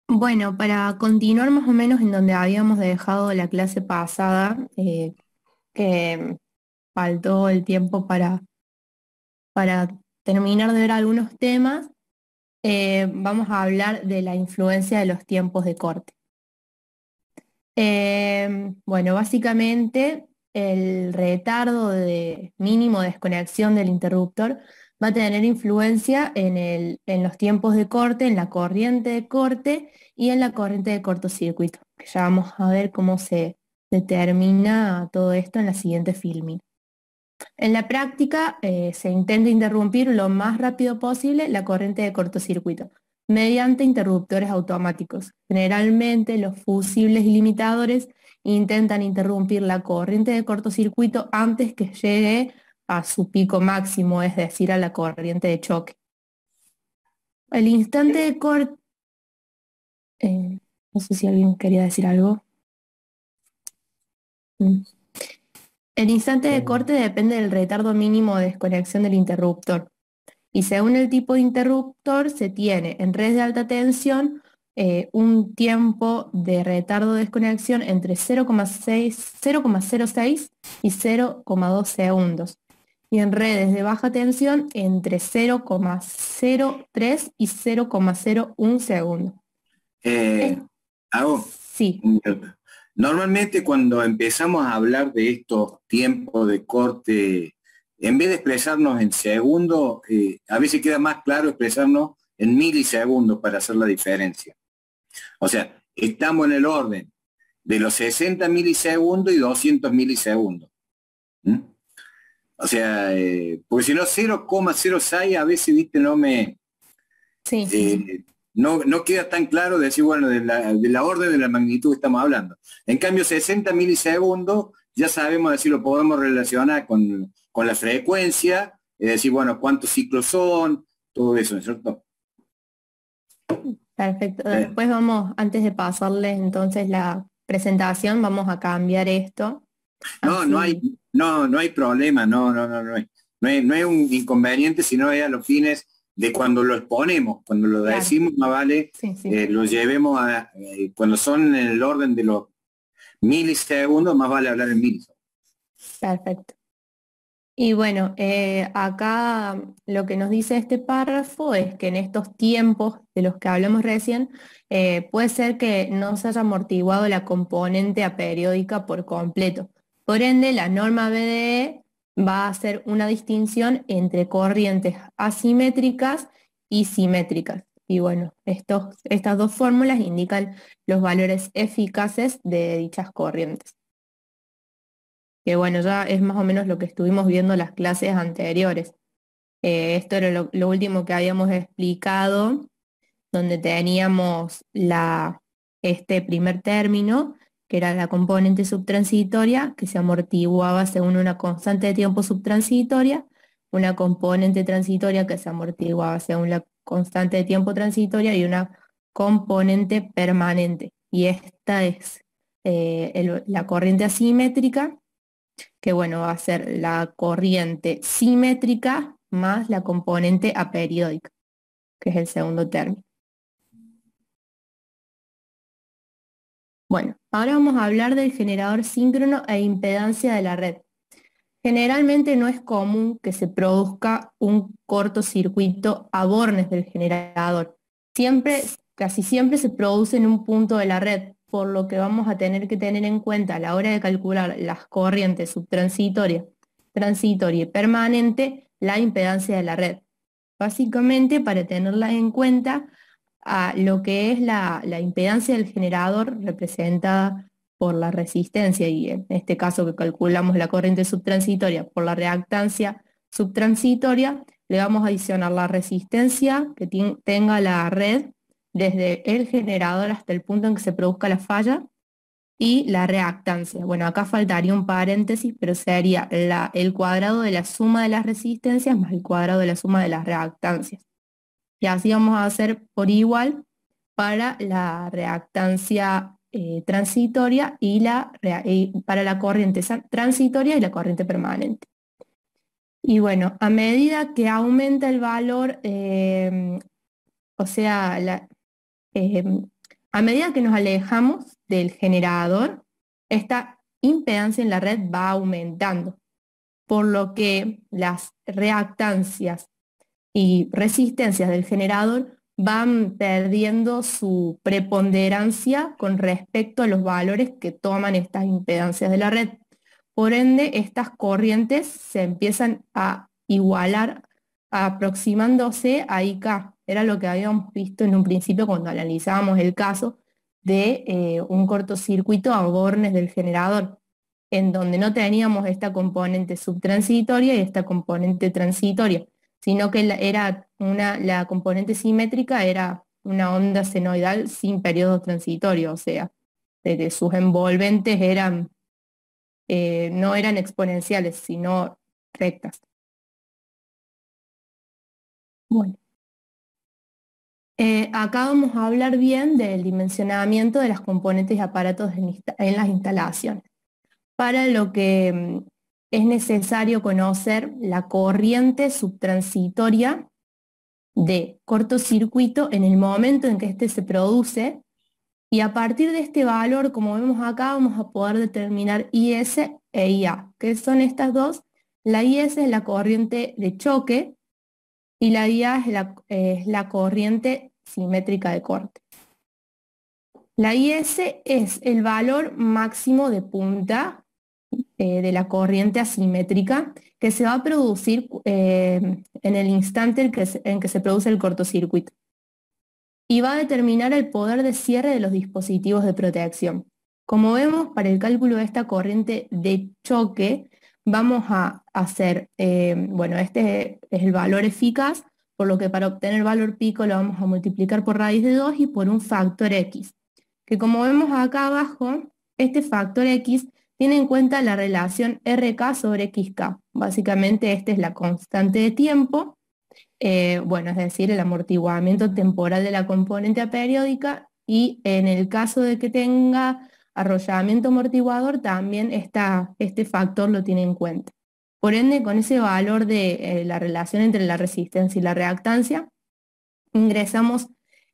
Bueno, para continuar más o menos en donde habíamos dejado la clase pasada, que faltó el tiempo para terminar de ver algunos temas, vamos a hablar de la influencia de los tiempos de corte. Bueno, básicamente el retardo de mínimo de desconexión del interruptor va a tener influencia en los tiempos de corte, en la corriente de corte y en la corriente de cortocircuito, que ya vamos a ver cómo se determina todo esto en la siguiente filmina. En la práctica, se intenta interrumpir lo más rápido posible la corriente de cortocircuito mediante interruptores automáticos. Generalmente, los fusibles y limitadores intentan interrumpir la corriente de cortocircuito antes que llegue a su pico máximo, es decir, a la corriente de choque. El instante de corte, no sé si alguien quería decir algo. Mm. El instante de corte depende del retardo mínimo de desconexión del interruptor. Y según el tipo de interruptor, se tiene en redes de alta tensión un tiempo de retardo de desconexión entre 0,06 y 0,2 segundos. Y en redes de baja tensión entre 0,03 y 0,01 segundos. Eh, Hago Sí, un minuto. Normalmente cuando empezamos a hablar de estos tiempos de corte, en vez de expresarnos en segundos, a veces queda más claro expresarnos en milisegundos para hacer la diferencia. O sea, estamos en el orden de los 60 milisegundos y 200 milisegundos. ¿Mm? O sea, porque si no 0,06 a veces, viste, sí. no queda tan claro decir, bueno, de la orden de la magnitud que estamos hablando. En cambio, 60 milisegundos, ya sabemos decir, lo podemos relacionar con la frecuencia, es decir, bueno, cuántos ciclos son, todo eso, ¿no es cierto? Perfecto. Eh, Después vamos, antes de pasarles entonces la presentación, vamos a cambiar esto. no, Así, no hay problema, no hay un inconveniente, sino es a los fines de cuando lo exponemos, cuando lo claro. decimos, más vale, Sí, sí. lo llevemos cuando son en el orden de los milisegundos, más vale hablar en milisegundos. Perfecto. Y bueno, acá lo que nos dice este párrafo es que en estos tiempos de los que hablamos recién, puede ser que no se haya amortiguado la componente aperiódica por completo. Por ende, la norma BDE va a hacer una distinción entre corrientes asimétricas y simétricas. Y bueno, estas dos fórmulas indican los valores eficaces de dichas corrientes, que bueno, ya es más o menos lo que estuvimos viendo en las clases anteriores. Esto era lo último que habíamos explicado, donde teníamos este primer término, que era la componente subtransitoria, que se amortiguaba según una constante de tiempo subtransitoria, una componente transitoria que se amortiguaba según la constante de tiempo transitoria y una componente permanente. Y esta es la corriente asimétrica, que bueno, va a ser la corriente simétrica más la componente aperiódica, que es el segundo término. Bueno, ahora vamos a hablar del generador síncrono e impedancia de la red. Generalmente no es común que se produzca un cortocircuito a bornes del generador. Siempre, casi siempre se produce en un punto de la red, por lo que vamos a tener que tener en cuenta a la hora de calcular las corrientes subtransitorias, transitoria y permanente, la impedancia de la red. Básicamente, para tenerla en cuenta, a lo que es la impedancia del generador representada por la resistencia, y en este caso que calculamos la corriente subtransitoria por la reactancia subtransitoria, le vamos a adicionar la resistencia que tenga la red desde el generador hasta el punto en que se produzca la falla y la reactancia. Bueno, acá faltaría un paréntesis, pero sería el cuadrado de la suma de las resistencias más el cuadrado de la suma de las reactancias. Y así vamos a hacer por igual para la reactancia transitoria y para la corriente transitoria y la corriente permanente. Y bueno, a medida que aumenta el valor, o sea, eh, A medida que nos alejamos del generador, esta impedancia en la red va aumentando, por lo que las reactancias y resistencias del generador van perdiendo su preponderancia con respecto a los valores que toman estas impedancias de la red. Por ende, estas corrientes se empiezan a igualar aproximándose a IK. Era lo que habíamos visto en un principio cuando analizábamos el caso de un cortocircuito a bornes del generador, en donde no teníamos esta componente subtransitoria y esta componente transitoria, sino que la componente simétrica era una onda senoidal sin periodo transitorio, o sea, de que sus envolventes no eran exponenciales, sino rectas. Bueno, acá vamos a hablar bien del dimensionamiento de las componentes y aparatos en las instalaciones, para lo que es necesario conocer la corriente subtransitoria de cortocircuito en el momento en que éste se produce, y a partir de este valor, como vemos acá, vamos a poder determinar IS e IA. ¿Qué son estas dos? La IS es la corriente de choque y la IA es la corriente simétrica de corte. La IS es el valor máximo de punta de la corriente asimétrica que se va a producir en el instante en que se produce el cortocircuito, y va a determinar el poder de cierre de los dispositivos de protección. Como vemos, para el cálculo de esta corriente de choque, vamos a hacer, bueno, este es el valor eficaz, por lo que para obtener el valor pico lo vamos a multiplicar por raíz de 2 y por un factor X, que como vemos acá abajo, este factor X tiene en cuenta la relación RK sobre XK. Básicamente esta es la constante de tiempo, bueno, es decir, el amortiguamiento temporal de la componente aperiódica, y en el caso de que tenga arrollamiento amortiguador, también este factor lo tiene en cuenta. Por ende, con ese valor de la relación entre la resistencia y la reactancia, ingresamos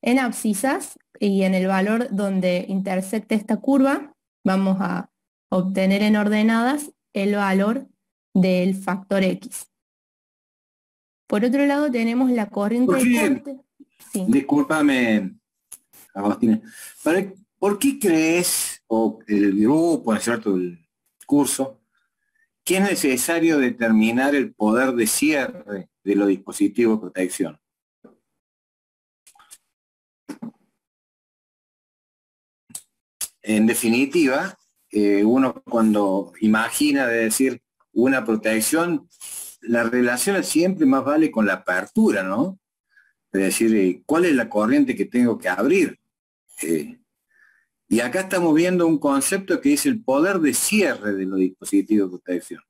en abscisas, y en el valor donde intersecta esta curva, vamos a obtener en ordenadas el valor del factor X. Por otro lado tenemos la corriente ¿Por de qué? corte. Sí. Discúlpame, Agostina. ¿Por qué crees, o el grupo, ¿no es cierto?, el curso, que es necesario determinar el poder de cierre de los dispositivos de protección? En definitiva, uno cuando imagina de decir una protección, la relación siempre más vale con la apertura, ¿no? Es decir, ¿cuál es la corriente que tengo que abrir? Y acá estamos viendo un concepto que es el poder de cierre de los dispositivos de protección.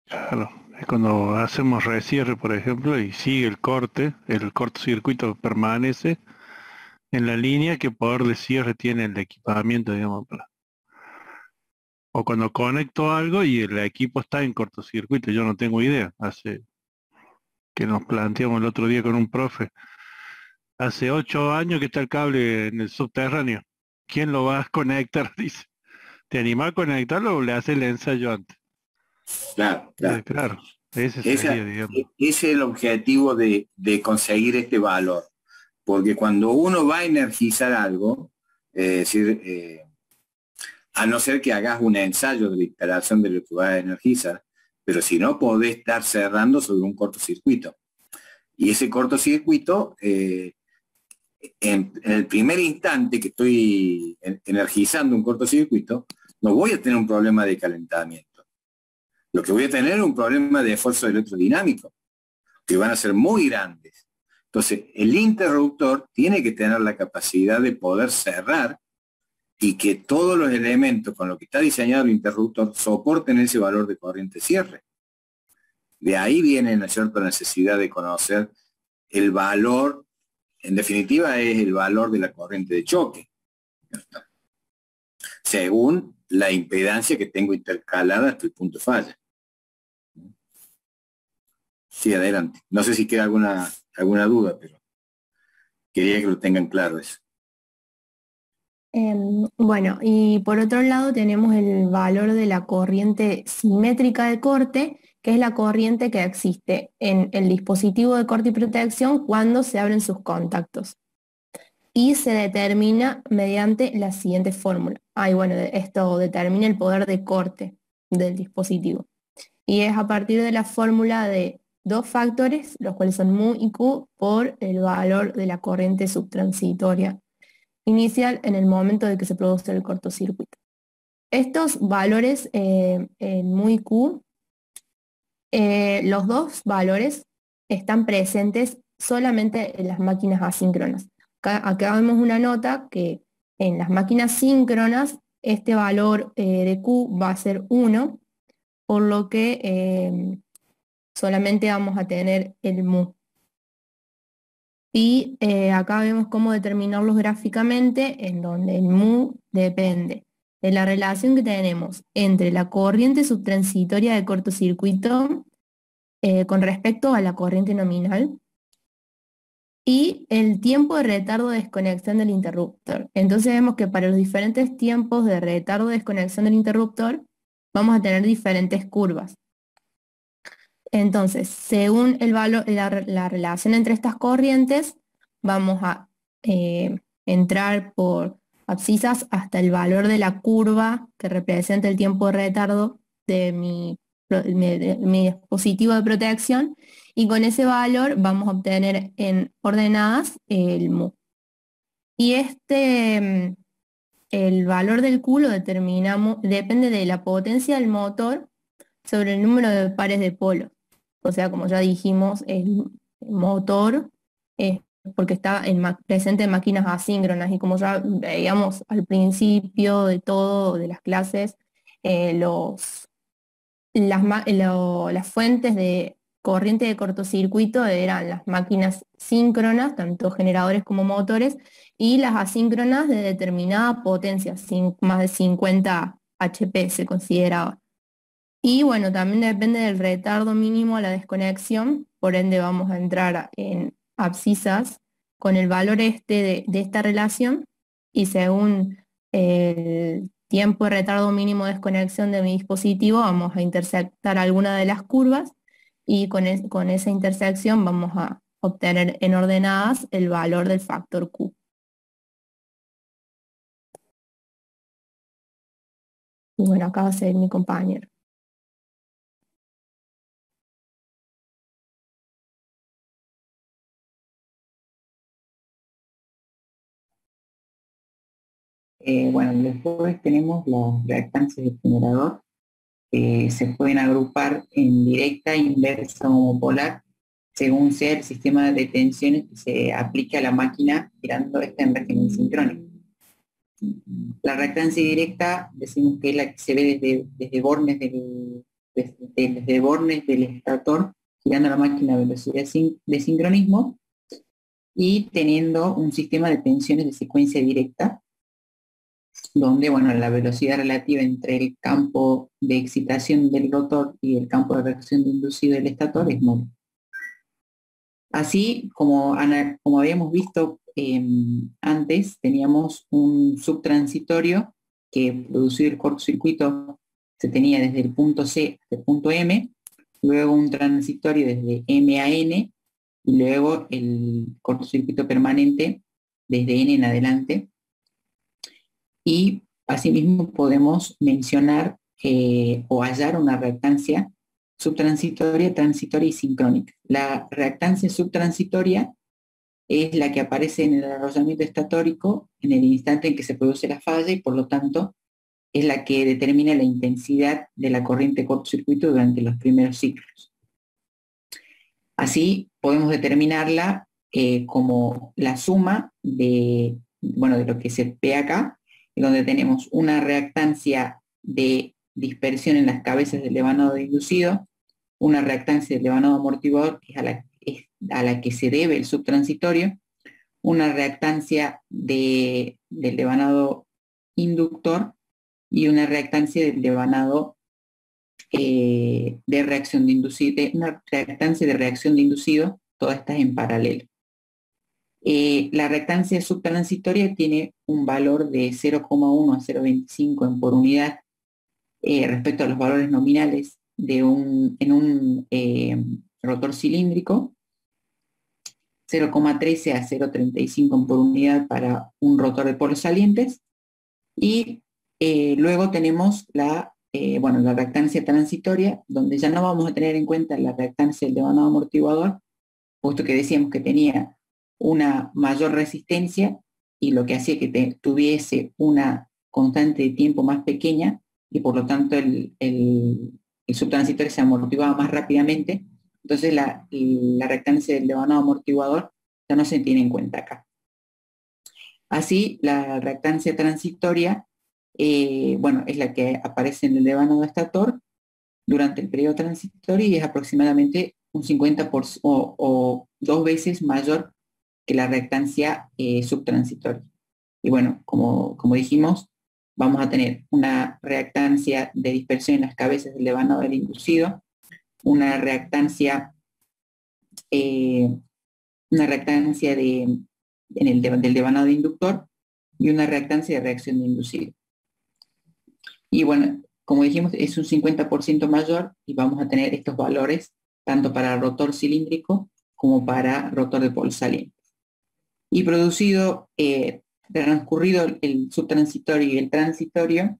Claro, es cuando hacemos recierre, por ejemplo, y sigue el cortocircuito permanece en la línea, que poder de cierre tiene el equipamiento, digamos. O cuando conecto algo y el equipo está en cortocircuito, yo no tengo idea. Hace que nos planteamos el otro día con un profe, hace 8 años que está el cable en el subterráneo. ¿Quién lo va a conectar? Dice. ¿Te animás a conectarlo o le haces el ensayo antes? Claro, claro. Claro, ese sería, digamos. Ese es el objetivo de conseguir este valor. Porque cuando uno va a energizar algo, es decir, a no ser que hagas un ensayo de la instalación de lo que vas a energizar, pero si no, podés estar cerrando sobre un cortocircuito. Y ese cortocircuito, en el primer instante que estoy energizando un cortocircuito, no voy a tener un problema de calentamiento. Lo que voy a tener es un problema de esfuerzo electrodinámico, que van a ser muy grandes. Entonces, el interruptor tiene que tener la capacidad de poder cerrar y que todos los elementos con los que está diseñado el interruptor soporten ese valor de corriente cierre. De ahí viene, ¿no es cierto?, la necesidad de conocer el valor, en definitiva es el valor de la corriente de choque, según la impedancia que tengo intercalada hasta el punto de falla. Sí, adelante. No sé si queda alguna duda, pero quería que lo tengan claro eso. Bueno, y por otro lado tenemos el valor de la corriente simétrica de corte, que es la corriente que existe en el dispositivo de corte y protección cuando se abren sus contactos. Y se determina mediante la siguiente fórmula. Bueno, esto determina el poder de corte del dispositivo. Y es a partir de la fórmula de dos factores, los cuales son mu y q, por el valor de la corriente subtransitoria inicial en el momento de que se produce el cortocircuito. Estos valores en mu y q, los dos valores están presentes solamente en las máquinas asíncronas. Acá vemos una nota que en las máquinas síncronas este valor de Q va a ser 1, por lo que solamente vamos a tener el mu. Y acá vemos cómo determinarlos gráficamente, en donde el mu depende de la relación que tenemos entre la corriente subtransitoria de cortocircuito con respecto a la corriente nominal y el tiempo de retardo de desconexión del interruptor. Entonces vemos que para los diferentes tiempos de retardo de desconexión del interruptor vamos a tener diferentes curvas. Entonces, según el valor, la relación entre estas corrientes, vamos a entrar por abscisas hasta el valor de la curva que representa el tiempo de retardo de mi dispositivo de protección, y con ese valor vamos a obtener en ordenadas el mu. Y el valor del Q lo determinamos, depende de la potencia del motor sobre el número de pares de polos. O sea, como ya dijimos, el motor es porque está presente en máquinas asíncronas, y como ya veíamos al principio de todo, de las clases, las fuentes de corriente de cortocircuito eran las máquinas síncronas, tanto generadores como motores, y las asíncronas de determinada potencia, más de 50 HP se consideraba. Y bueno, también depende del retardo mínimo a la desconexión, por ende vamos a entrar en abscisas con el valor de esta relación, y según el tiempo de retardo mínimo de desconexión de mi dispositivo vamos a intersectar alguna de las curvas, y con esa intersección vamos a obtener en ordenadas el valor del factor Q. Y bueno, acá va a ser mi compañero. Bueno, después tenemos las reactancias del generador. Se pueden agrupar en directa, inversa o monopolar, según sea el sistema de tensiones que se aplique a la máquina girando esta en régimen sincrónico. La reactancia directa decimos que es la que se ve desde bornes desde bornes del estator, girando la máquina a velocidad de sincronismo y teniendo un sistema de tensiones de secuencia directa, donde bueno, la velocidad relativa entre el campo de excitación del rotor y el campo de reacción de inducido del estator es nula. Así como habíamos visto antes, teníamos un subtransitorio que producía el cortocircuito, se tenía desde el punto C hasta el punto M, luego un transitorio desde M a N, y luego el cortocircuito permanente desde N en adelante. Y asimismo podemos mencionar o hallar una reactancia subtransitoria, transitoria y sincrónica. La reactancia subtransitoria es la que aparece en el arrollamiento estatórico en el instante en que se produce la falla, y por lo tanto es la que determina la intensidad de la corriente de cortocircuito durante los primeros ciclos. Así podemos determinarla como la suma de lo que se ve acá, donde tenemos una reactancia de dispersión en las cabezas del devanado de inducido, una reactancia del devanado amortiguador, que es a la que se debe el subtransitorio, una reactancia del devanado inductor y una reactancia del devanado de reacción de inducido, una reactancia de reacción de inducido, todas estas en paralelo. La reactancia subtransitoria tiene un valor de 0,1 a 0,25 en por unidad respecto a los valores nominales en un rotor cilíndrico, 0,13 a 0,35 en por unidad para un rotor de polos salientes, y luego tenemos la reactancia transitoria, donde ya no vamos a tener en cuenta la reactancia del devanado amortiguador, puesto que decíamos que tenía una mayor resistencia y lo que hacía que tuviese una constante de tiempo más pequeña, y por lo tanto el subtransitorio se amortiguaba más rápidamente. Entonces la reactancia del devanado amortiguador ya no se tiene en cuenta acá. Así, la reactancia transitoria, es la que aparece en el devanado estator durante el periodo transitorio, y es aproximadamente un 50% o 2 veces mayor que la reactancia subtransitoria. Y bueno, como dijimos, vamos a tener una reactancia de dispersión en las cabezas del devanado del inducido, una reactancia del devanado inductor, y una reactancia de reacción de inducido. Y bueno, como dijimos, es un 50% mayor, y vamos a tener estos valores tanto para rotor cilíndrico como para rotor de polos salientes. Y transcurrido el subtransitorio y el transitorio,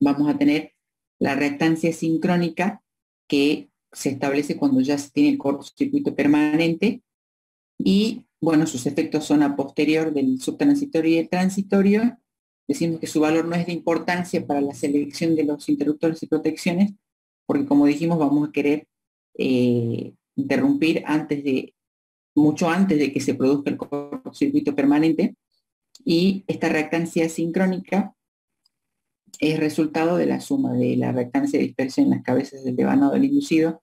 vamos a tener la reactancia sincrónica, que se establece cuando ya se tiene el cortocircuito permanente, y bueno, sus efectos son a posterior del subtransitorio y el transitorio. Decimos que su valor no es de importancia para la selección de los interruptores y protecciones, porque como dijimos, vamos a querer interrumpir mucho antes de que se produzca el cortocircuito permanente, y esta reactancia sincrónica es resultado de la suma de la reactancia de dispersión en las cabezas del devanado del inducido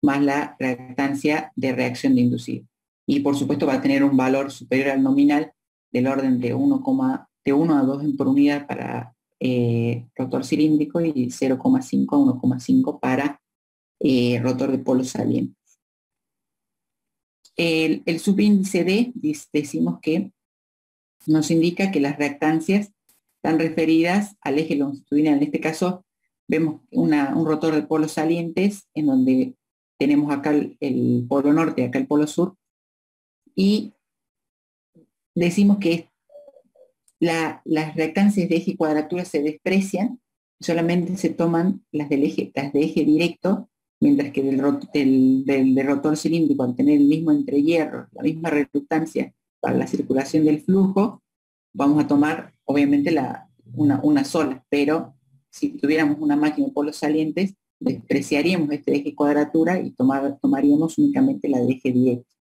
más la reactancia de reacción de inducido. Y por supuesto va a tener un valor superior al nominal del orden de 1 a 2 en por unidad para rotor cilíndrico, y 0,5 a 1,5 para rotor de polos salientes. El subíndice D, decimos que nos indica que las reactancias están referidas al eje longitudinal. En este caso vemos un rotor de polos salientes, en donde tenemos acá el polo norte y acá el polo sur, y decimos que las reactancias de eje y cuadratura se desprecian, solamente se toman las de eje directo, mientras que del rotor cilíndrico, al tener el mismo entrehierro, la misma reductancia para la circulación del flujo, vamos a tomar obviamente una sola, pero si tuviéramos una máquina de polos salientes, despreciaríamos este eje cuadratura y tomaríamos únicamente la de eje directo.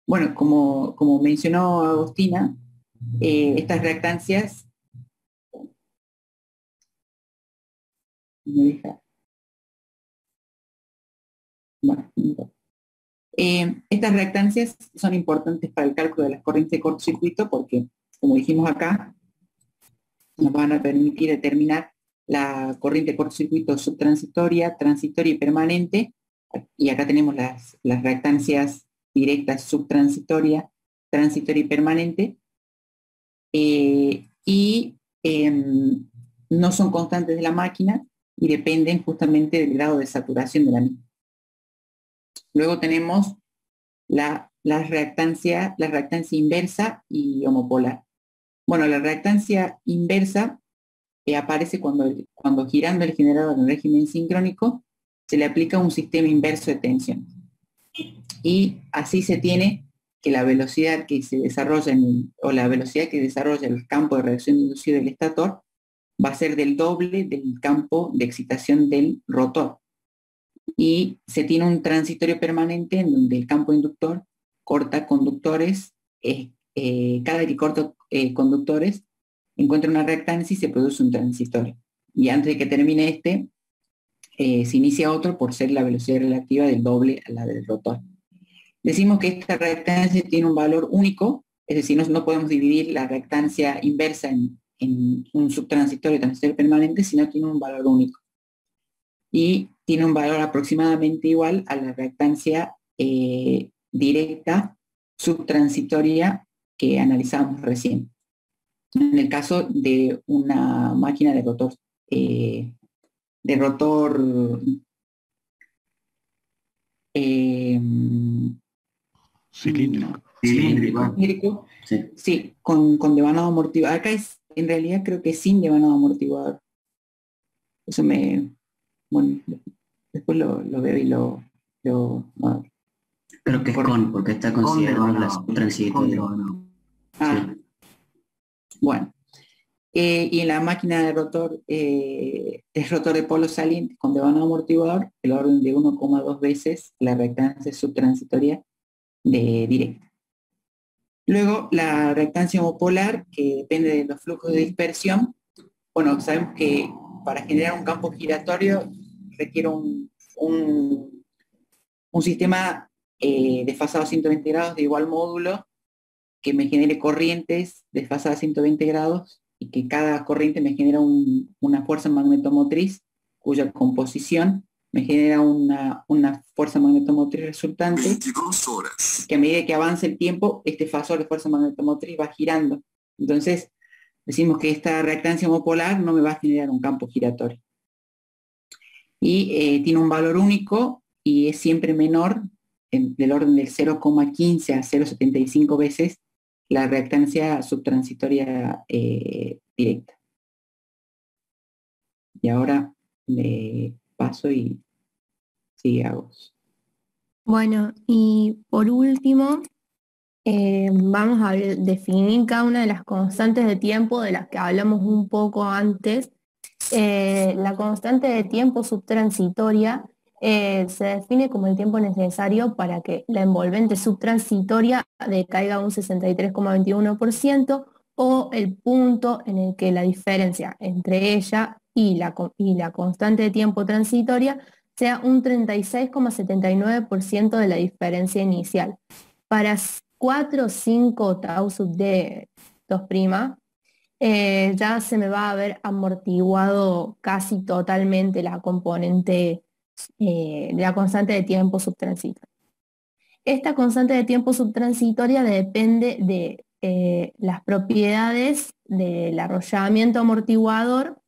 Bueno, como mencionó Agostina, estas reactancias estas reactancias son importantes para el cálculo de las corrientes de cortocircuito, porque, como dijimos acá, nos van a permitir determinar la corriente de cortocircuito subtransitoria, transitoria y permanente. Y acá tenemos las reactancias directas subtransitoria, transitoria y permanente. No son constantes de la máquina y dependen justamente del grado de saturación de la misma. Luego tenemos la reactancia inversa y homopolar. Bueno, la reactancia inversa aparece cuando girando el generador en régimen sincrónico se le aplica un sistema inverso de tensión. Y así se tiene que la velocidad que se desarrolla la velocidad que desarrolla el campo de reacción inducida del estator va a ser del doble del campo de excitación del rotor. Y se tiene un transitorio permanente en donde el campo inductor corta conductores, cada que corta conductores encuentra una reactancia y se produce un transitorio. Y antes de que termine se inicia otro por ser la velocidad relativa del doble a la del rotor. Decimos que esta reactancia tiene un valor único, es decir, no podemos dividir la reactancia inversa en un subtransitorio y transitorio permanente, sino tiene un valor único. Y tiene un valor aproximadamente igual a la reactancia directa subtransitoria que analizamos recién. En el caso de una máquina de rotor eh, Cilíndrico. cilíndrico, Sí. sí, con devanado amortiguador. Acá en realidad creo que sin devanado amortiguador. Eso bueno, después lo veo y no, Pero que es porque está considerado la subtransitoria. Sí. Bueno. Y en la máquina de rotor, es rotor de polo saliente con devanado amortiguador, el orden de 1,2 veces la reactancia subtransitoria directa. Luego, la reactancia homopolar, que depende de los flujos de dispersión. Bueno, sabemos que para generar un campo giratorio requiere un sistema desfasado a 120 grados de igual módulo que me genere corrientes desfasadas a 120 grados y que cada corriente me genera una fuerza magnetomotriz cuya composición me genera una fuerza magnetomotriz resultante 22 horas. que a medida que avance el tiempo, este fasor de fuerza magnetomotriz va girando. Entonces, decimos que esta reactancia homopolar no me va a generar un campo giratorio. Y tiene un valor único y es siempre menor, del orden del 0,15 a 0,75 veces la reactancia subtransitoria directa. Y ahora le paso y sigue a vos. Bueno, y por último, vamos a definir cada una de las constantes de tiempo de las que hablamos un poco antes. La constante de tiempo subtransitoria se define como el tiempo necesario para que la envolvente subtransitoria decaiga un 63,21% o el punto en el que la diferencia entre ella y la constante de tiempo transitoria sea un 36,79% de la diferencia inicial. Para 4 o 5 tau sub d 2', ya se me va a haber amortiguado casi totalmente la componente de la constante de tiempo subtransitoria. Esta constante de tiempo subtransitoria depende de las propiedades del arrollamiento amortiguador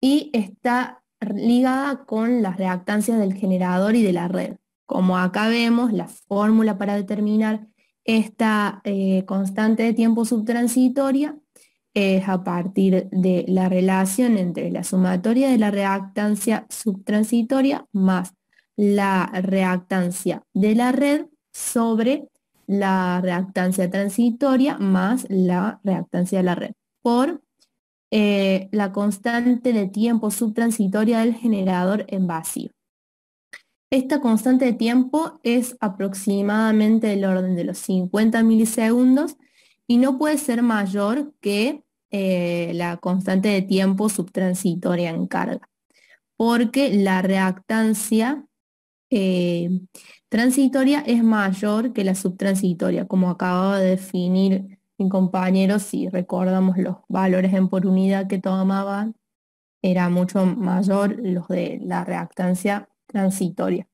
y está ligada con las reactancias del generador y de la red. Como acá vemos, la fórmula para determinar esta constante de tiempo subtransitoria es a partir de la relación entre la sumatoria de la reactancia subtransitoria más la reactancia de la red sobre la reactancia transitoria más la reactancia de la red por la constante de tiempo subtransitoria del generador en vacío. Esta constante de tiempo es aproximadamente del orden de los 50 milisegundos y no puede ser mayor que la constante de tiempo subtransitoria en carga, porque la reactancia transitoria es mayor que la subtransitoria, como acababa de definir mi compañero. Si recordamos los valores en por unidad que tomaban, era mucho mayor los de la reactancia transitoria.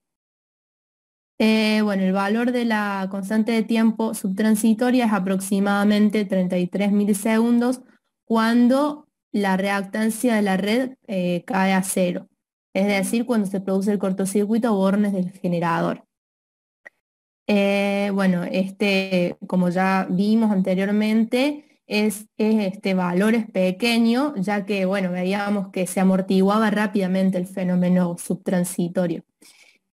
Bueno, el valor de la constante de tiempo subtransitoria es aproximadamente 33 milisegundos cuando la reactancia de la red cae a cero, es decir, cuando se produce el cortocircuito o bornes del generador. Bueno, como ya vimos anteriormente, este valor es pequeño, ya que, bueno, veíamos que se amortiguaba rápidamente el fenómeno subtransitorio.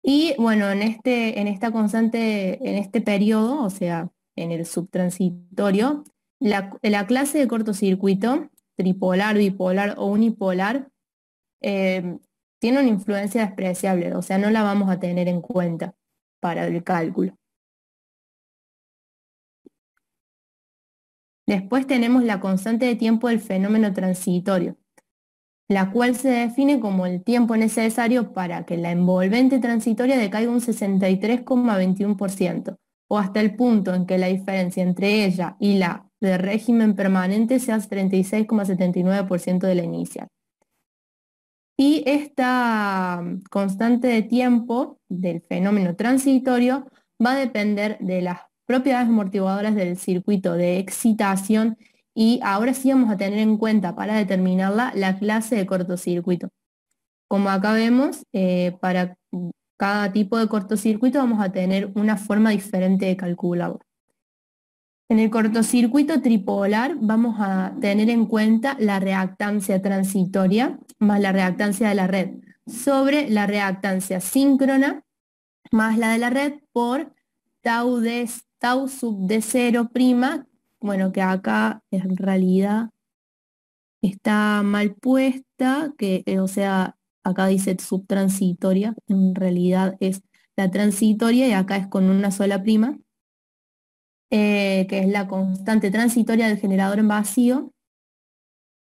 Y bueno, en esta constante, en este periodo, o sea, en el subtransitorio, la clase de cortocircuito, tripolar, bipolar o unipolar, tiene una influencia despreciable, o sea, no la vamos a tener en cuenta para el cálculo. Después tenemos la constante de tiempo del fenómeno transitorio, la cual se define como el tiempo necesario para que la envolvente transitoria decaiga un 63,21%, o hasta el punto en que la diferencia entre ella y la de régimen permanente sea 36,79% de la inicial. Y esta constante de tiempo del fenómeno transitorio va a depender de las propiedades amortiguadoras del circuito de excitación y ahora sí vamos a tener en cuenta para determinarla la clase de cortocircuito. Como acá vemos, para cada tipo de cortocircuito vamos a tener una forma diferente de calcularlo. En el cortocircuito tripolar vamos a tener en cuenta la reactancia transitoria más la reactancia de la red sobre la reactancia síncrona más la de la red por tau sub d0 prima, bueno, que acá en realidad está mal puesta, que, o sea, acá dice subtransitoria, en realidad es la transitoria y acá es con una sola prima, que es la constante transitoria del generador en vacío,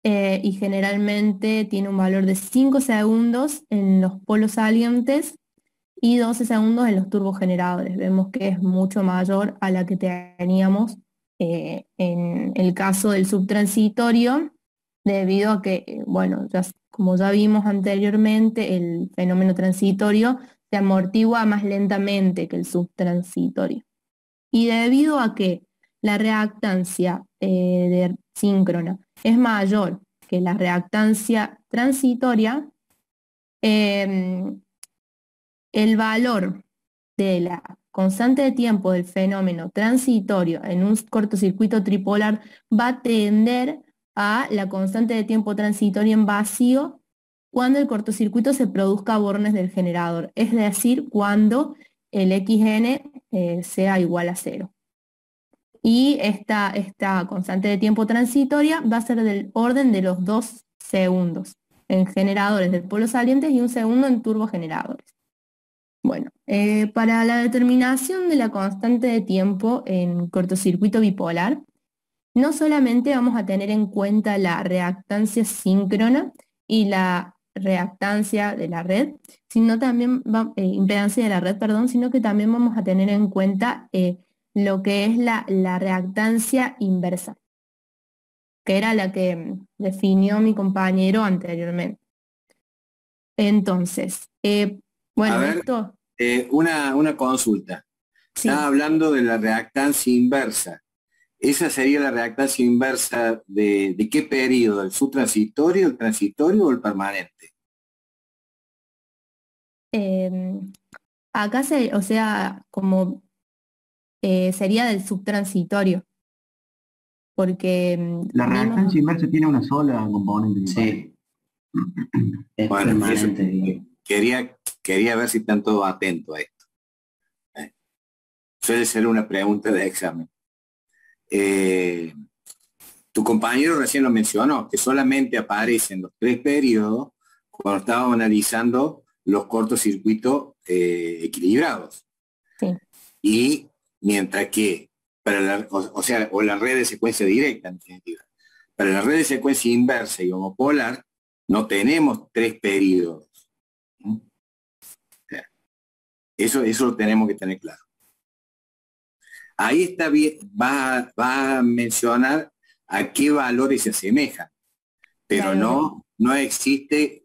y generalmente tiene un valor de 5 segundos en los polos salientes y 12 segundos en los turbogeneradores. Vemos que es mucho mayor a la que teníamos en el caso del subtransitorio, debido a que, bueno, como ya vimos anteriormente, el fenómeno transitorio se amortigua más lentamente que el subtransitorio. Y debido a que la reactancia síncrona es mayor que la reactancia transitoria, el valor de la constante de tiempo del fenómeno transitorio en un cortocircuito tripolar va a tender a la constante de tiempo transitorio en vacío cuando el cortocircuito se produzca a bornes del generador, es decir, cuando el xn sea igual a 0. Y esta constante de tiempo transitoria va a ser del orden de los 2 segundos en generadores del polo salientes y 1 segundo en turbogeneradores. Bueno, para la determinación de la constante de tiempo en cortocircuito bipolar, no solamente vamos a tener en cuenta la reactancia síncrona y la reactancia de la red, sino también, impedancia de la red, perdón, sino que también vamos a tener en cuenta lo que es la reactancia inversa, que era la que definió mi compañero anteriormente. Entonces, bueno, A ver, esto... una consulta. Sí. Estaba hablando de la reactancia inversa. ¿Esa sería la reactancia inversa de qué periodo? ¿El subtransitorio, el transitorio o el permanente? Acá o sea, como sería del subtransitorio, porque La reactancia inversa tiene una sola componente. Sí. Es Bueno, permanente. quería ver si están todos atentos a esto. Suele ser una pregunta de examen. Tu compañero recién lo mencionó, que solamente aparecen los 3 periodos cuando estábamos analizando los cortocircuitos equilibrados. Sí. Y mientras que para la red de secuencia directa, en definitiva, para la red de secuencia inversa y homopolar no tenemos 3 periodos. Eso lo tenemos que tener claro. Ahí está bien, va a mencionar a qué valores se asemejan, pero Claro. no existe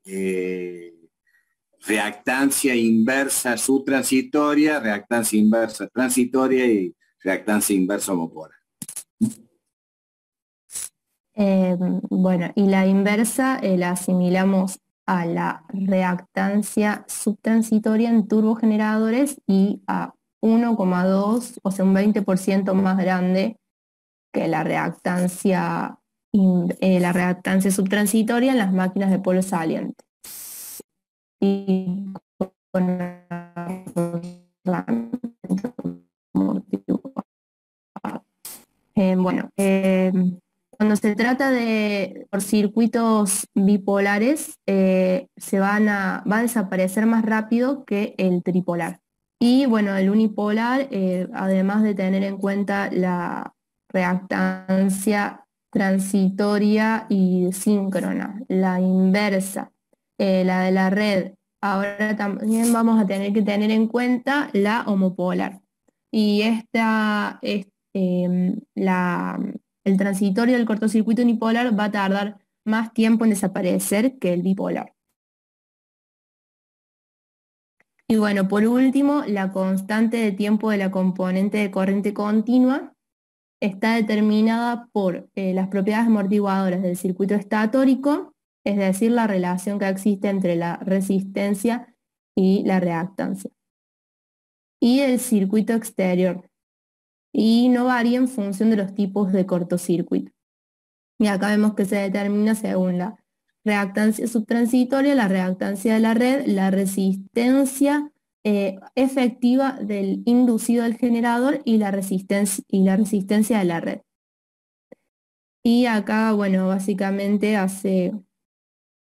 reactancia inversa subtransitoria, reactancia inversa transitoria y reactancia inversa homopolar. Bueno, y la inversa la asimilamos a la reactancia subtransitoria en turbogeneradores y a 1,2, o sea, un 20% más grande que la reactancia subtransitoria en las máquinas de polo saliente. Y con bueno, cuando se trata de por circuitos bipolares, va a desaparecer más rápido que el tripolar. Y bueno, el unipolar, además de tener en cuenta la reactancia transitoria y síncrona, la inversa, la de la red, ahora también vamos a tener que tener en cuenta la homopolar. Y el transitorio del cortocircuito unipolar va a tardar más tiempo en desaparecer que el bipolar. Y bueno, por último, la constante de tiempo de la componente de corriente continua está determinada por las propiedades amortiguadoras del circuito estatórico, es decir, la relación que existe entre la resistencia y la reactancia, y el circuito exterior, y no varía en función de los tipos de cortocircuito. Y acá vemos que se determina según la reactancia subtransitoria, la reactancia de la red, la resistencia efectiva del inducido del generador y la resistencia de la red. Y acá, bueno, básicamente hace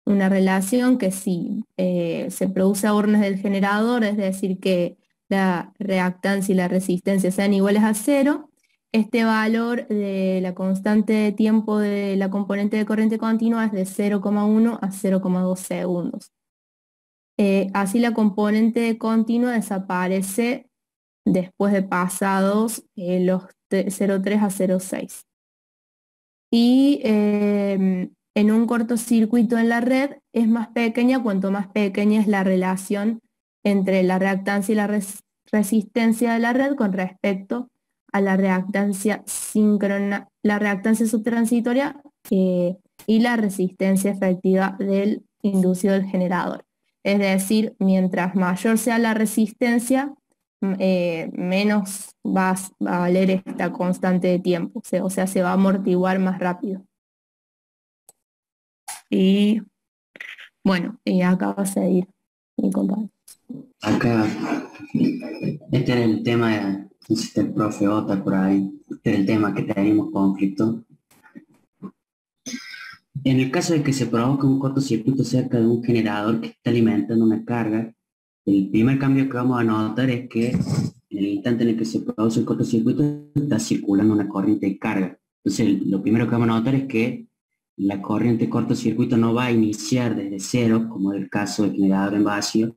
una relación que si se produce a órdenes del generador, es decir, que la reactancia y la resistencia sean iguales a cero, este valor de la constante de tiempo de la componente de corriente continua es de 0,1 a 0,2 segundos. Así la componente continua desaparece después de pasados los 0,3 a 0,6. Y en un cortocircuito en la red es más pequeña cuanto más pequeña es la relación entre la reactancia y la resistencia de la red con respecto a la reactancia síncrona, la reactancia subtransitoria y la resistencia efectiva del inducido del generador. Es decir, mientras mayor sea la resistencia, menos va a valer esta constante de tiempo, o sea, se va a amortiguar más rápido. Y bueno, y acá va a seguir mi compañero. Acá, este era el tema, no sé si está el profe Ota por ahí, este era el tema que tenemos conflicto. En el caso de que se provoque un cortocircuito cerca de un generador que está alimentando una carga, el primer cambio que vamos a notar es que en el instante en el que se produce el cortocircuito está circulando una corriente de carga. Entonces, lo primero que vamos a notar es que la corriente de cortocircuito no va a iniciar desde cero, como es el caso del generador en vacío,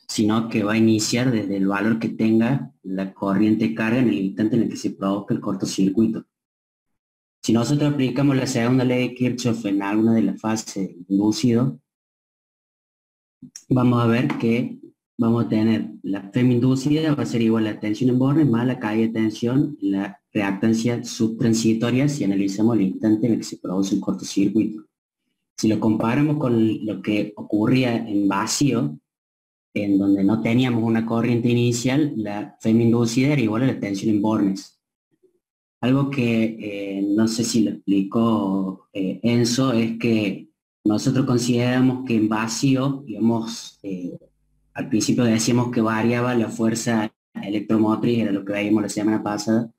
sino que va a iniciar desde el valor que tenga la corriente de carga en el instante en el que se provoca el cortocircuito. Si nosotros aplicamos la segunda ley de Kirchhoff en alguna de las fases inducido, vamos a ver que vamos a tener la FEM inducida, va a ser igual a la tensión en bornes más la caída de tensión, la reactancia subtransitoria si analizamos el instante en el que se produce un cortocircuito. Si lo comparamos con lo que ocurría en vacío, en donde no teníamos una corriente inicial, la FEM inducida era igual a la tensión en bornes. Algo que no sé si lo explicó Enzo, es que nosotros consideramos que en vacío, digamos, al principio decíamos que variaba la fuerza electromotriz, era lo que veíamos la semana pasada,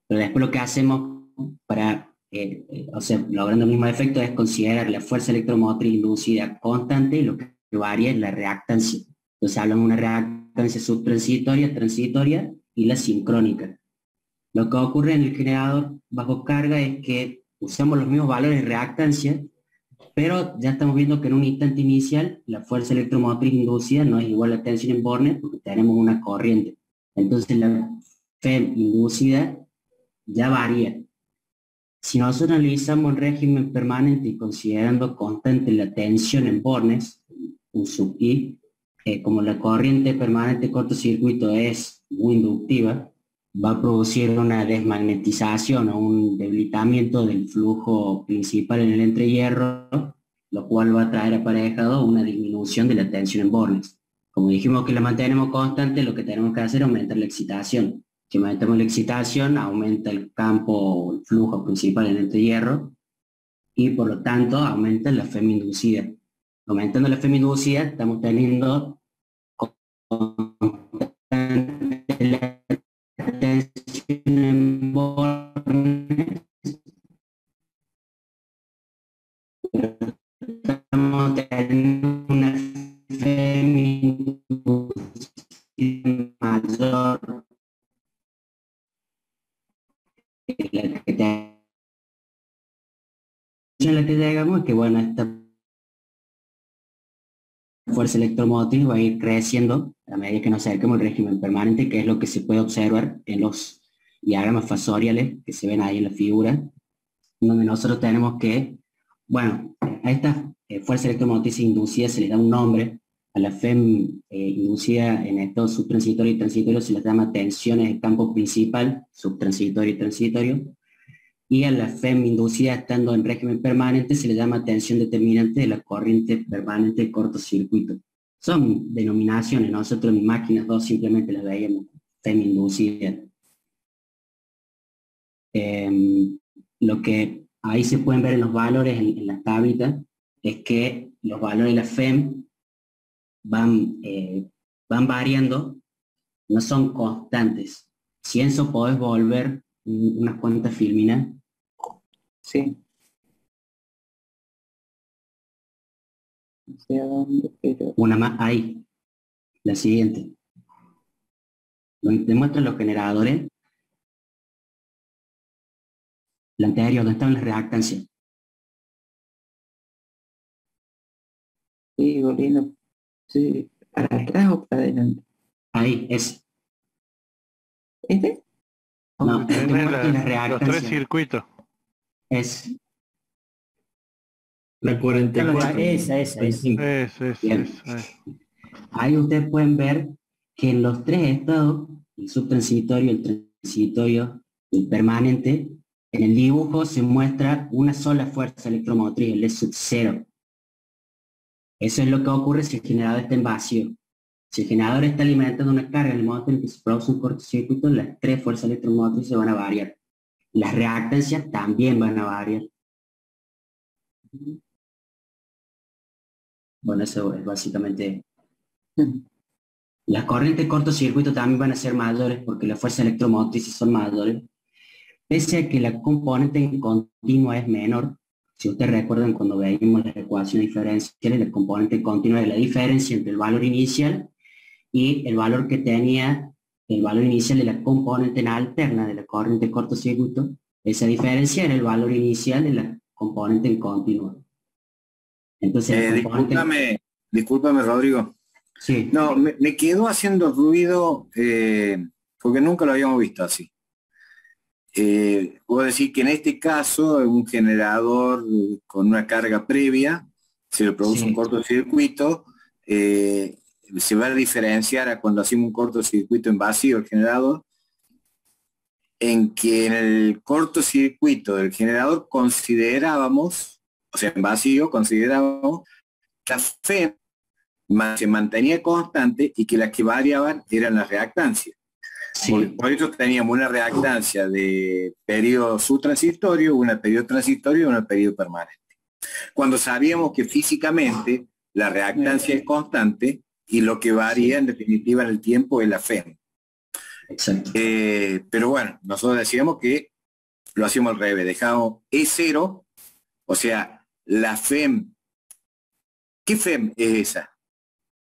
pero después lo que hacemos para, o sea, logrando el mismo efecto es considerar la fuerza electromotriz inducida constante y lo que varía es la reactancia. Entonces hablamos de una reactancia subtransitoria, transitoria y la sincrónica. Lo que ocurre en el generador bajo carga es que usamos los mismos valores de reactancia, pero ya estamos viendo que en un instante inicial la fuerza electromotriz inducida no es igual a la tensión en bornes porque tenemos una corriente. Entonces la FEM inducida ya varía. Si nosotros analizamos el régimen permanente y considerando constante la tensión en bornes, un sub I, como la corriente permanente de cortocircuito es muy inductiva, va a producir una desmagnetización o un debilitamiento del flujo principal en el entrehierro, lo cual va a traer aparejado una disminución de la tensión en bornes. Como dijimos que la mantenemos constante, lo que tenemos que hacer es aumentar la excitación. Si aumentamos la excitación, aumenta el campo o el flujo principal en el entrehierro y por lo tanto aumenta la FEM inducida. Aumentando la FEM inducida, estamos teniendo la tensión en bornes, estamos teniendo una FEM inducida mayor que la que llegamos, que bueno, esta fuerza electromotriz va a ir creciendo a medida que nos acerquemos al régimen permanente, que es lo que se puede observar en los diagramas fasoriales que se ven ahí en la figura, donde nosotros tenemos que, bueno, a esta fuerza electromotriz inducida se le da un nombre, A la FEM inducida en estado subtransitorio y transitorio se les llama tensiones de campo principal, subtransitorio y transitorio, y a la FEM inducida estando en régimen permanente se le llama tensión determinante de la corriente permanente de cortocircuito. Son denominaciones, nosotros en máquinas 2 simplemente las veíamos FEM inducida. Lo que ahí se pueden ver en los valores en las tablitas es que los valores de la FEM van variando, no son constantes. Si en eso podés volver unas cuantas filminas. Sí. No sé a dónde, pero... Una más, ahí. La siguiente. Donde te muestran los generadores. La anterior, donde estaban las reactancias. Sí, volviendo. Sí, ¿para atrás o para adelante? Ahí, es. ¿Este? No, te Tenés muestran las los tres reactancias. circuitos. Es. La 44. Esa. Bien. Ahí ustedes pueden ver que en los tres estados, el subtransitorio, el transitorio y el permanente, en el dibujo se muestra una sola fuerza electromotriz, el E sub 0. Eso es lo que ocurre si el generador está en vacío. Si el generador está alimentando una carga en el momento en que se produce un cortocircuito, las tres fuerzas electromotrices van a variar. Las reactancias también van a variar. Bueno, eso es básicamente... Las corrientes de cortocircuito también van a ser mayores porque las fuerzas electromotrices son mayores. Pese a que la componente en continua es menor, si ustedes recuerdan cuando veíamos las ecuaciones diferenciales, la componente continua es la diferencia entre el valor inicial y el valor que tenía el valor inicial de la componente en alterna de la corriente de cortocircuito. Esa diferencia era el valor inicial de la componente en continua. Entonces, discúlpame, Rodrigo. Sí. No, me quedó haciendo ruido porque nunca lo habíamos visto así. Puedo decir que en este caso, un generador con una carga previa, se le produce un cortocircuito, se va a diferenciar a cuando hacemos un cortocircuito en vacío el generador, en que en el cortocircuito del generador considerábamos, o sea, en vacío considerábamos que la FEM se mantenía constante y que las que variaban eran las reactancias. Sí. Por eso teníamos una reactancia de periodo subtransitorio, una periodo transitorio y una periodo permanente. Cuando sabíamos que físicamente la reactancia es constante y lo que varía en definitiva en el tiempo es la FEM. Exacto. Pero bueno, nosotros decíamos que lo hacíamos al revés, dejamos E0, o sea, la FEM. ¿Qué FEM es esa?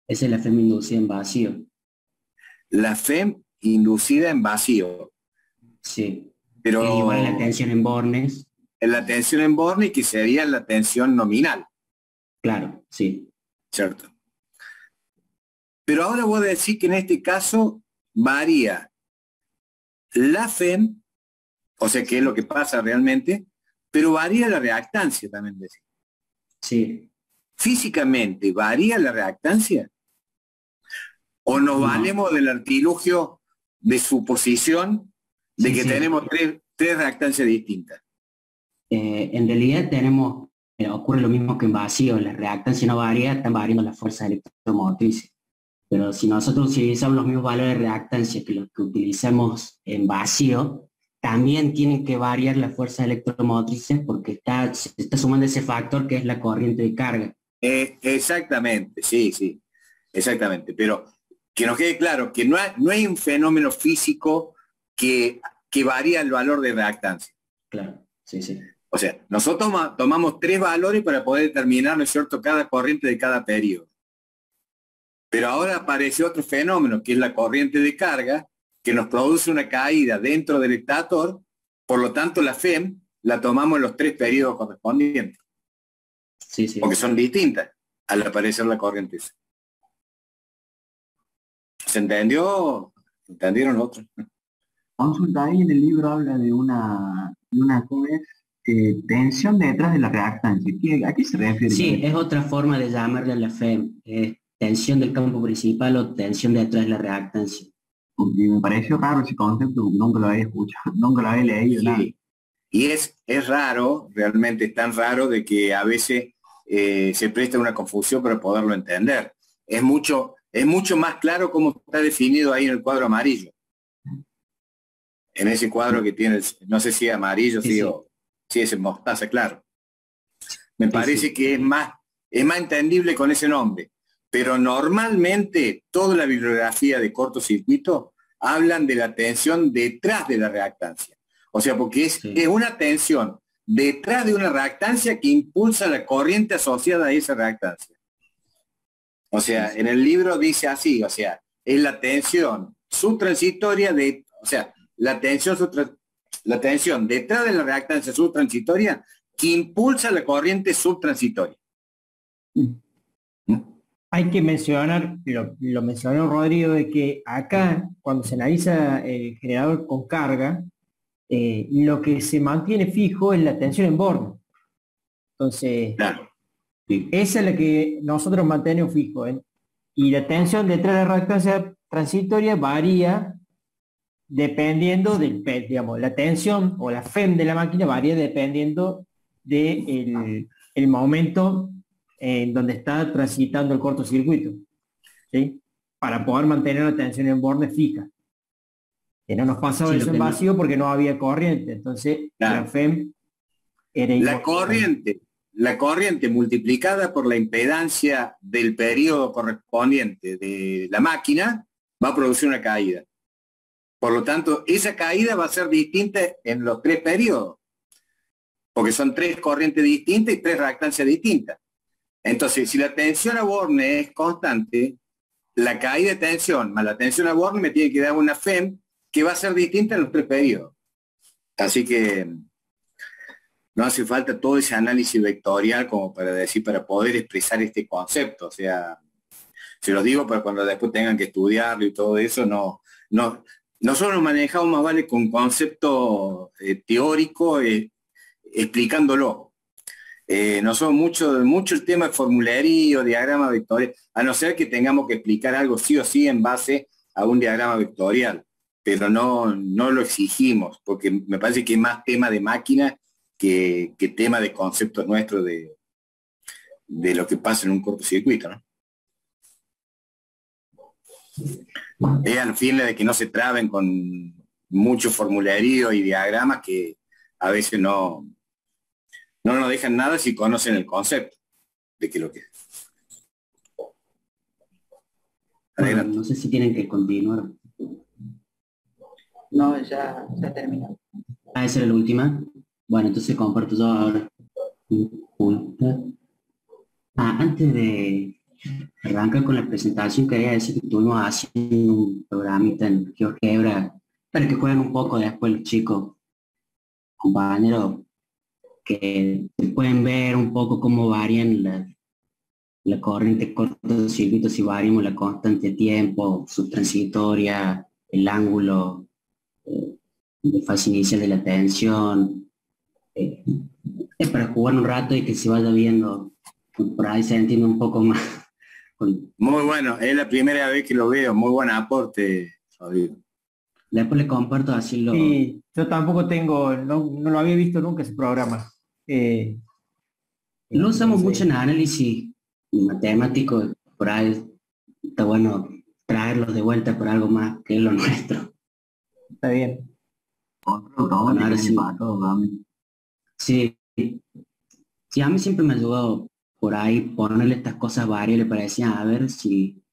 Esa es la FEM inducida en vacío. La FEM inducida en vacío. Sí. Pero es igual a la tensión en Bornes. En la tensión en Bornes, que sería la tensión nominal. Claro, sí. Cierto. Pero ahora voy a decir que en este caso varía la FEM, o sea que es lo que pasa realmente, pero varía la reactancia también. Sí. Físicamente, ¿varía la reactancia? ¿O nos valemos del artilugio de suposición de que tenemos tres reactancias distintas? En realidad tenemos, ocurre lo mismo que en vacío, la reactancia no varía, están variando las fuerzas electromotrices. Pero si nosotros utilizamos los mismos valores de reactancia que los que utilizamos en vacío, también tienen que variar las fuerzas electromotrices porque se está sumando ese factor que es la corriente de carga. Exactamente, sí, exactamente. Pero que nos quede claro que no hay un fenómeno físico que varía el valor de reactancia. Claro, sí. O sea, nosotros tomamos tres valores para poder determinar, ¿no es cierto?, cada corriente de cada periodo. Pero ahora aparece otro fenómeno, que es la corriente de carga, que nos produce una caída dentro del estator, por lo tanto la FEM la tomamos en los tres periodos correspondientes. Sí. Porque son distintas al aparecer la corriente. ¿Se entendió? ¿Entendieron otros? Consulta, ahí en el libro habla de una tensión detrás de la reactancia. ¿A qué se refiere? Sí, es otra forma de llamarle a la FEM. tensión del campo principal o tensión detrás de la reactancia. Porque me pareció raro ese concepto, nunca lo había escuchado, nunca lo había leído, nada. Sí. Y es raro, realmente es tan raro de que a veces se presta una confusión para poderlo entender. Es mucho más claro cómo está definido ahí en el cuadro amarillo. En ese cuadro que tiene, no sé si amarillo, Sí, sí, sí. o sí, es mostaza, claro. Me Sí, parece sí. que es más entendible con ese nombre. Pero normalmente toda la bibliografía de cortocircuito hablan de la tensión detrás de la reactancia. O sea, porque es Sí. una tensión detrás de una reactancia que impulsa la corriente asociada a esa reactancia. O sea, Sí, sí. en el libro dice así, o sea, es la tensión subtransitoria o sea, la tensión detrás de la reactancia subtransitoria que impulsa la corriente subtransitoria. ¿Mm? Hay que mencionar, lo mencionó Rodrigo, de que acá, cuando se analiza el generador con carga, lo que se mantiene fijo es la tensión en borne. Entonces, Claro. Sí. esa es la que nosotros mantenemos fijo, ¿eh? Y la tensión detrás de la reactancia transitoria varía dependiendo digamos, la tensión o la FEM de la máquina varía dependiendo del el momento en donde está transitando el cortocircuito, ¿sí? Para poder mantener la tensión en borne fija. Que no nos pasaba Sí, eso lo en que no- vacío porque no había corriente, entonces la Claro. FEM era La igual. la corriente multiplicada por la impedancia del periodo correspondiente de la máquina va a producir una caída. Por lo tanto, esa caída va a ser distinta en los tres periodos, porque son tres corrientes distintas y tres reactancias distintas. Entonces, si la tensión a borne es constante, la caída de tensión más la tensión a borne me tiene que dar una FEM que va a ser distinta en los tres periodos. Así que no hace falta todo ese análisis vectorial como para poder expresar este concepto. O sea, se los digo para cuando después tengan que estudiarlo y todo eso, no, nosotros nos manejamos más vale con concepto teórico, explicándolo. No son mucho el tema de formulario, diagrama vectorial, a no ser que tengamos que explicar algo sí o sí en base a un diagrama vectorial, pero no lo exigimos, porque me parece que es más tema de máquina que tema de conceptos nuestros de lo que pasa en un cortocircuito, ¿no? Es al fin de que no se traben con mucho formulario y diagramas que a veces no nos dejan nada si conocen el concepto de que lo que es. Bueno, Adelante. no sé si tienen que continuar. No, ya terminó. Ah, esa era la última. Bueno, entonces comparto yo ahora. Antes de arrancar con la presentación, quería decir que estuvimos haciendo un programita en GeoGebra para que jueguen un poco después los chicos, compañeros, que pueden ver un poco cómo varían la corriente cortocircuito, si variamos la constante de tiempo, subtransitoria, el ángulo de fase inicial de la tensión. Es para jugar un rato y que se vaya viendo, por ahí se entiende un poco más. Muy bueno, es la primera vez que lo veo, muy buen aporte, Rodrigo. Después le comparto así lo... Y yo tampoco no lo había visto nunca ese programa. Lo usamos Entonces, mucho en análisis matemático, por ahí está bueno traerlos de vuelta por algo más que es lo nuestro. está bien. Control Bueno, ahora automático sí. para todo, también. Sí, sí, a mí siempre me ayudó por ahí ponerle estas cosas variables para decir, a ver si,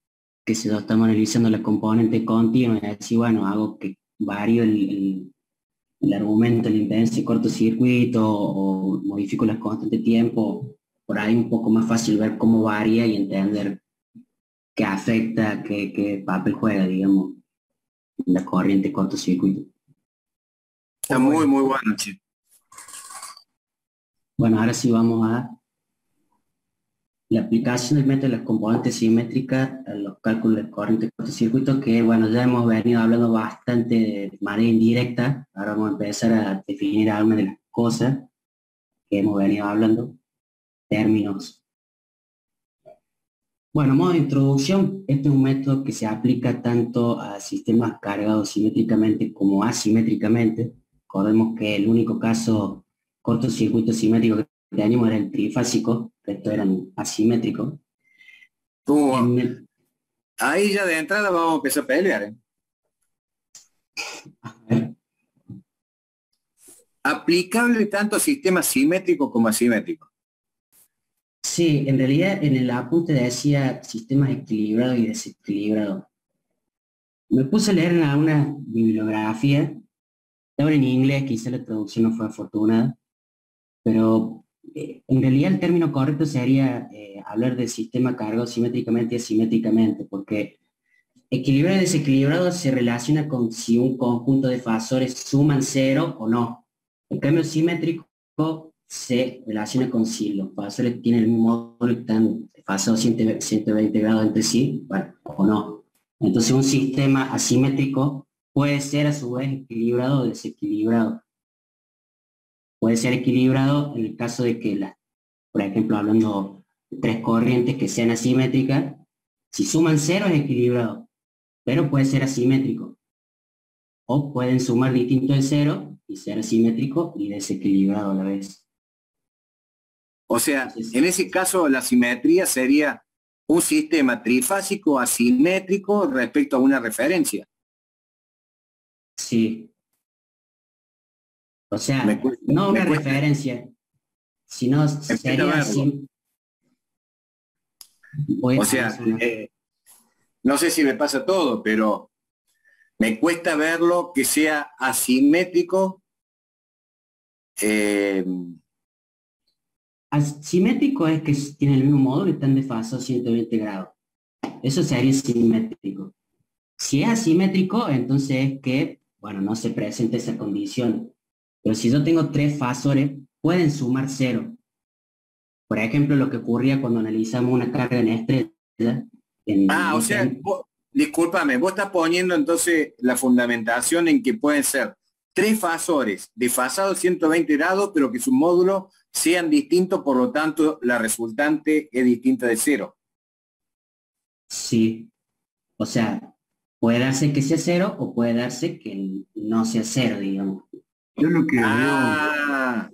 que si yo estamos analizando la componente continua, y decir, bueno, hago que varío el argumento, la impedancia de cortocircuito o modifico las constantes de tiempo, por ahí un poco más fácil ver cómo varía y entender qué afecta, qué papel juega, digamos, la corriente cortocircuito. Está muy bueno, che. Bueno, ahora sí vamos a la aplicación del método de las componentes simétricas a los cálculos de corriente de cortocircuito, que bueno, ya hemos venido hablando bastante de manera indirecta. Ahora vamos a empezar a definir algunas de las cosas que hemos venido hablando, términos Bueno, modo de introducción, este es un método que se aplica tanto a sistemas cargados simétricamente como asimétricamente. Recordemos que el único caso cortocircuito simétrico que teníamos era el trifásico, estos eran asimétricos. Tú, En el- ahí ya de entrada vamos a empezar a pelear, ¿eh? Aplicable tanto a sistemas simétricos como asimétricos. sí, en realidad en el apunte decía sistemas equilibrados y desequilibrados. Me puse a leer en alguna bibliografía, estaba en inglés, quizá la traducción no fue afortunada, pero en realidad el término correcto sería hablar del sistema cargado simétricamente y asimétricamente, porque equilibrado y desequilibrado se relaciona con si un conjunto de fasores suman cero o no. En cambio, simétrico se relaciona con si los fasores tienen el mismo módulo y están fasados 120 grados entre sí, bueno, o no. Entonces, un sistema asimétrico puede ser a su vez equilibrado o desequilibrado. Puede ser equilibrado en el caso de que, por ejemplo, hablando de tres corrientes que sean asimétricas, si suman cero es equilibrado, pero puede ser asimétrico. O pueden sumar distinto de cero y ser asimétrico y desequilibrado a la vez. O sea, Entonces, en ese caso la simetría sería un sistema trifásico asimétrico respecto a una referencia. sí. O sea, Me cuesta, no me una cuesta, referencia, sino me cuesta sería verlo. así. Voy O a sea, hacer una- no sé si me pasa todo, pero me cuesta verlo que sea asimétrico. eh, Asimétrico es que tiene el mismo módulo y están desfasados 120 grados. Eso sería simétrico. Si es asimétrico, entonces es que, bueno, no se presenta esa condición. Pero si yo tengo tres fasores, pueden sumar cero. Por ejemplo, lo que ocurría cuando analizamos una carga en estrella. o sea, discúlpame, vos estás poniendo entonces la fundamentación en que pueden ser tres fasores desfasados 120 grados, pero que sus módulos sean distintos, por lo tanto, la resultante es distinta de cero. Sí. O sea, puede darse que sea cero o puede darse que no sea cero, digamos. Yo lo que veo, Ah,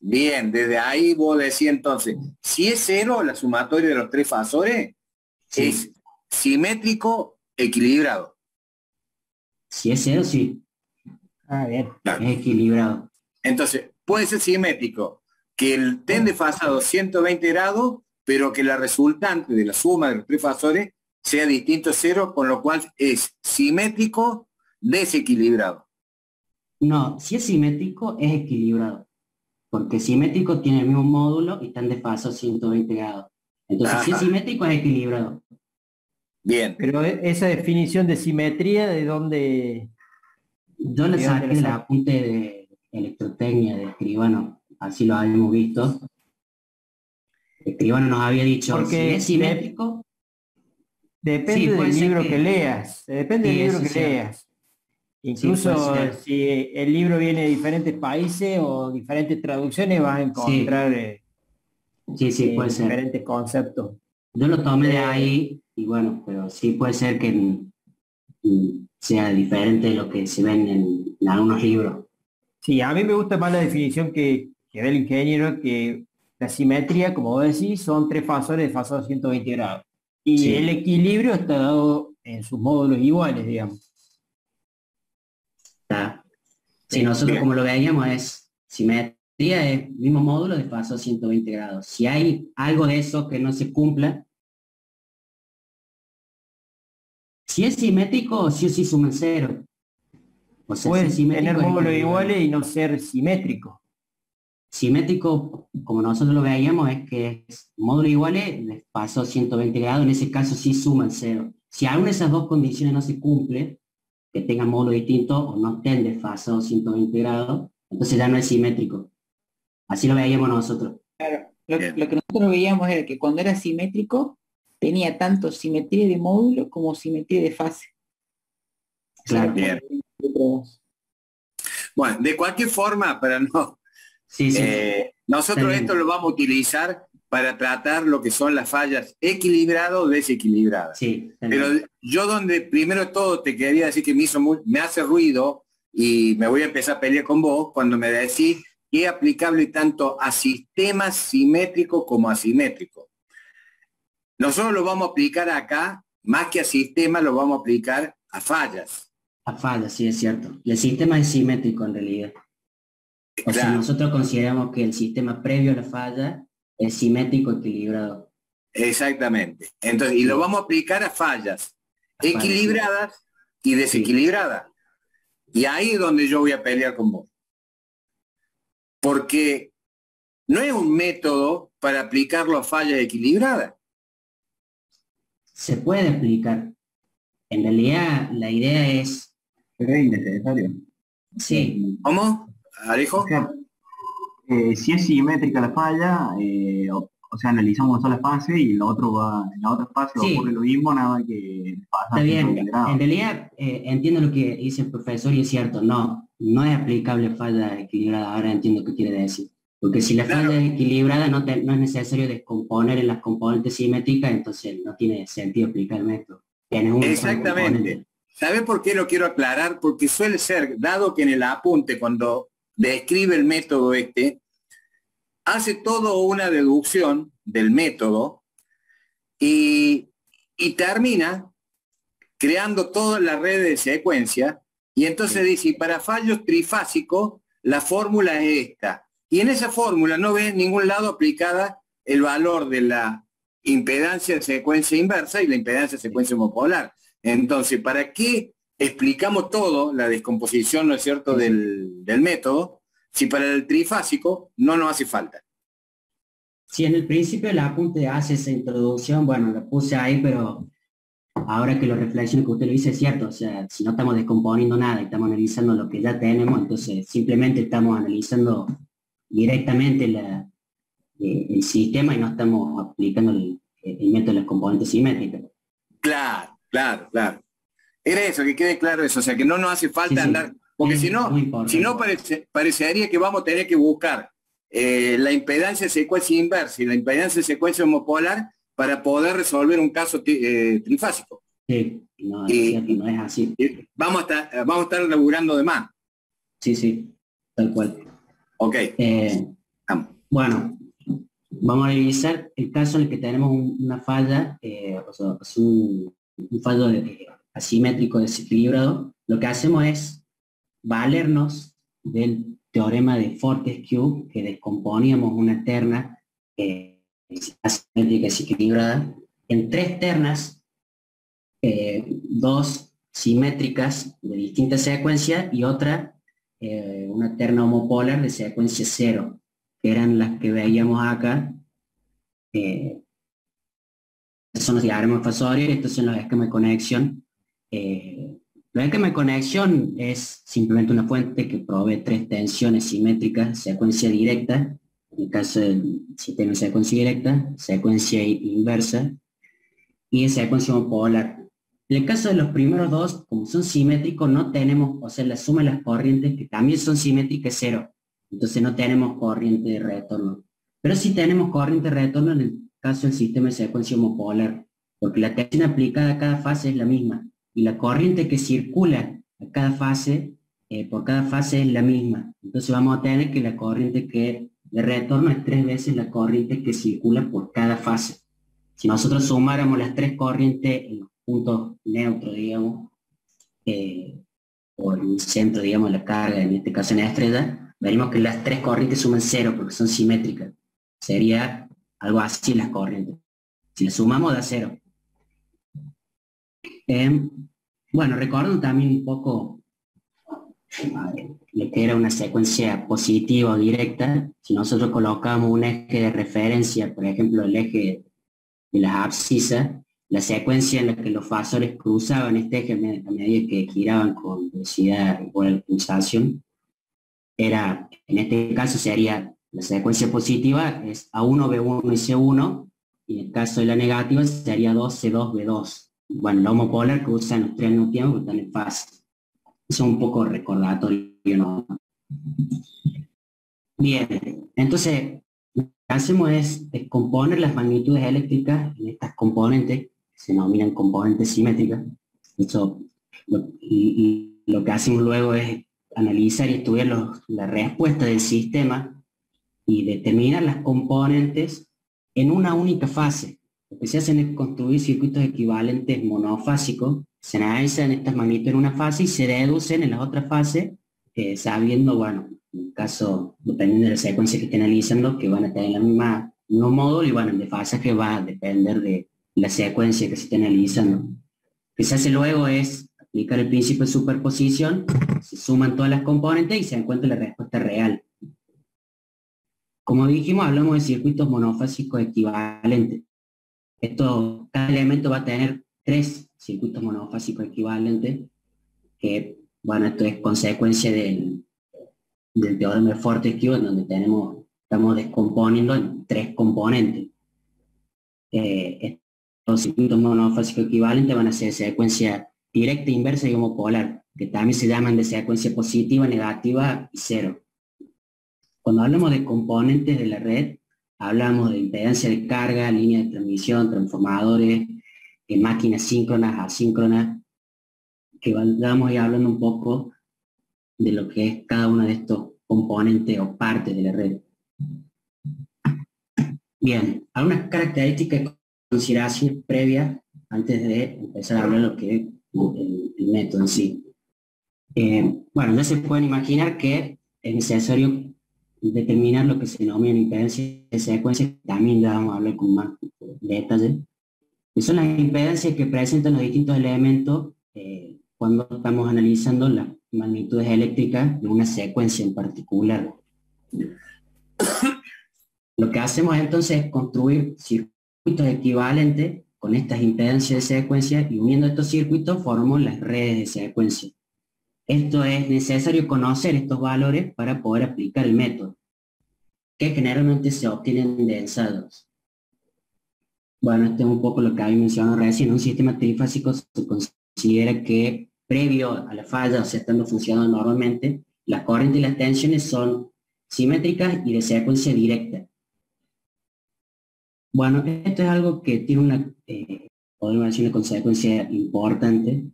bien, desde ahí vos decís entonces, si es cero, la sumatoria de los tres fasores Sí. es simétrico equilibrado. Si es cero, sí, Ah, bien. Claro. es equilibrado. Entonces, puede ser simétrico que el estén desfasado 120 grados, pero que la resultante de la suma de los tres fasores sea distinto a cero, con lo cual es simétrico desequilibrado. No, si es simétrico, es equilibrado. Porque simétrico tiene el mismo módulo y están desfasados 120 grados. Entonces, si es Ajá. simétrico, es equilibrado. Bien. Pero esa definición de simetría, ¿de dónde? Yo le ¿De dónde saqué la el saca? apunte de electrotecnia de Escribano, así lo habíamos visto. Escribano nos había dicho, Porque si es simétrico, Depende sí, puede del ser libro que- que leas. Depende del sí, libro eso que es cierto. leas. Sí, Incluso puede ser. si el libro viene de diferentes países o diferentes traducciones, vas a Sí, encontrar sí, puede ser. diferentes conceptos. Yo lo tomé de Eh, ahí y bueno, pero sí puede ser que sea diferente de lo que se ven en algunos libros. sí, a mí me gusta más la definición que da el ingeniero, que la simetría, como vos decís, son tres fasores desfasados 120 grados. Y el Sí, equilibrio está dado en sus módulos iguales, digamos. está. Si Sí. nosotros como lo veíamos es simetría, es mismo módulo desfasado 120 grados. Si hay algo de eso que no se cumpla, si es simétrico, sí o sí suman cero. O sea, si Puedes es tener simétrico es módulos equilibrado. iguales y no ser simétrico. Simétrico, como nosotros lo veíamos, es que es módulos iguales, desfasado 120 grados, en ese caso sí suman cero. Si alguna de esas dos condiciones no se cumple, que tengan módulo distinto o no estén desfasados 120 grados, entonces ya no es simétrico. Así lo veíamos nosotros. Claro, lo Bien. que nosotros veíamos era que cuando era simétrico tenía tanto simetría de módulo como simetría de fase. Claro. Bien. Bueno, de cualquier forma, para no, Sí, sí. nosotros Está bien. esto lo vamos a utilizar para tratar lo que son las fallas equilibradas o desequilibradas. Sí, Pero yo donde primero de todo te quería decir que me hace ruido y me voy a empezar a pelear con vos cuando me decís que es aplicable tanto a sistemas simétricos como asimétricos. Nosotros lo vamos a aplicar acá, más que a sistemas, lo vamos a aplicar a fallas. a fallas, sí es cierto. El sistema es simétrico en realidad. O sea, Claro. nosotros consideramos que el sistema previo a la falla es simétrico equilibrado. Exactamente. Entonces, y lo vamos a aplicar a fallas fallas, equilibradas y desequilibradas. Y ahí es donde yo voy a pelear con vos. Porque no es un método para aplicarlo a fallas equilibradas. Se puede aplicar. En realidad, la idea es, Pero es innecesario. sí, ¿Cómo, Alejo? O sea, si es simétrica la falla, o sea, analizamos una sola fase y en la otra fase Sí. ocurre lo mismo, nada que pasa. está bien. En realidad, entiendo lo que dice el profesor y es cierto, no es aplicable falla equilibrada. Ahora entiendo qué quiere decir. Porque si la Claro. falla es equilibrada, no es necesario descomponer en las componentes simétricas, entonces no tiene sentido aplicar el método. Tienes un solo Exactamente. componente. ¿Sabes por qué lo quiero aclarar? Porque suele ser, dado que en el apunte, cuando describe el método hace todo una deducción del método y termina creando toda la red de secuencia y entonces dice, y para fallos trifásicos, la fórmula es esta. Y en esa fórmula no ves en ningún lado aplicada el valor de la impedancia de secuencia inversa y la impedancia de secuencia homopolar. Entonces, ¿para qué explicamos todo, la descomposición, ¿no es cierto?, del método, si para el trifásico no nos hace falta? Si en el principio el apunte hace esa introducción, bueno, la puse ahí, pero ahora que lo reflexiono que usted lo dice es cierto. O sea, si no estamos descomponiendo nada y estamos analizando lo que ya tenemos, entonces simplemente estamos analizando directamente el sistema y no estamos aplicando el método de las componentes simétricas. Claro, claro, claro. Era eso, que quede claro eso, o sea, que no nos hace falta Sí, sí. andar, porque Es si no, muy importante. si no parecería que vamos a tener que buscar la impedancia de secuencia inversa y la impedancia de secuencia homopolar para poder resolver un caso trifásico. Sí, no, Y- es cierto, no es así. Y vamos a estar laburando de más. Sí, sí, tal cual. Ok, vamos. Bueno, vamos a revisar el caso en el que tenemos una falla, o sea, es un fallo asimétrico desequilibrado. Lo que hacemos es valernos del teorema de Fortescue, que descomponíamos una terna asimétrica desequilibrada en tres ternas, dos simétricas de distinta secuencia y otra, una terna homopolar de secuencia cero, que eran las que veíamos acá. Son los diagramas fasorios y estos son los esquemas de conexión. Los esquemas de conexión es simplemente una fuente que provee tres tensiones simétricas, secuencia directa, en el caso del sistema de secuencia directa, secuencia inversa y secuencia homopolar. En el caso de los primeros dos, como son simétricos, no tenemos, o sea, la suma de las corrientes, que también son simétricas, es cero. Entonces no tenemos corriente de retorno. Pero sí tenemos corriente de retorno en el caso del sistema de secuencia homopolar, porque la tensión aplicada a cada fase es la misma, y la corriente que circula a cada fase, por cada fase es la misma. Entonces vamos a tener que la corriente que de retorno es 3 veces la corriente que circula por cada fase. Si nosotros sumáramos las tres corrientes en los puntos neutros, digamos, o en el centro, digamos, de la carga, en este caso en la estrella, veremos que las tres corrientes suman cero porque son simétricas. Sería algo así las corrientes. Si las sumamos da cero. Bueno, recordando también un poco lo que era una secuencia positiva o directa. Si nosotros colocamos un eje de referencia, por ejemplo el eje de las abscisas, la secuencia en la que los fasores cruzaban este eje a medida que giraban con velocidad igual a la pulsación, era, en este caso sería la secuencia positiva es A1, B1 y C1, y en el caso de la negativa sería 2, C2, B2. Bueno, la homopolar cruzan los tres al mismo tiempo, están en fase. Eso es un poco recordatorio, ¿no? Bien, entonces Lo que hacemos es descomponer las magnitudes eléctricas en estas componentes, que se denominan componentes simétricas. Eso, lo que hacemos luego es analizar y estudiar la respuesta del sistema y determinar las componentes en una única fase. Lo que se hacen es construir circuitos equivalentes monofásicos, se analizan estas magnitudes en una fase y se deducen en las otras fases, sabiendo, bueno, en el caso, dependiendo de la secuencia que estén analizando, que van a tener el mismo módulo, y bueno, el desfasaje va a depender de la secuencia que se esté analizando. Lo que se hace luego es aplicar el principio de superposición, se suman todas las componentes y se encuentra la respuesta real. Como dijimos, hablamos de circuitos monofásicos equivalentes. Cada elemento va a tener 3 circuitos monofásicos equivalentes, que, bueno, esto es consecuencia del teorema de Fortescue, donde estamos descomponiendo en 3 componentes. Los circuitos monofásicos equivalentes van a ser secuencia directa, inversa y homopolar, que también se llaman de secuencia positiva, negativa y cero. Cuando hablamos de componentes de la red, hablamos de impedancia de carga, línea de transmisión, transformadores, máquinas síncronas, asíncronas, que vamos a ir hablando un poco de lo que es cada uno de estos componentes o partes de la red. Bien, algunas características y consideraciones previas antes de empezar a hablar de lo que es el método en sí. Bueno, ya se pueden imaginar que es necesario determinar lo que se denomina impedancia de secuencia, también ya vamos a hablar con más detalle, que son las impedancias que presentan los distintos elementos cuando estamos analizando las magnitudes eléctricas de una secuencia en particular. Lo que hacemos entonces es construir circuitos equivalentes con estas impedancias de secuencia, y uniendo estos circuitos formamos las redes de secuencia. Esto es necesario conocer estos valores para poder aplicar el método, que generalmente se obtienen de ensayos. Bueno, esto es un poco lo que había mencionado recién. En un sistema trifásico se considera que previo a la falla, o sea, estando funcionando normalmente, las corrientes y las tensiones son simétricas y de secuencia directa. Bueno, esto es algo que tiene podemos decir, una consecuencia importante,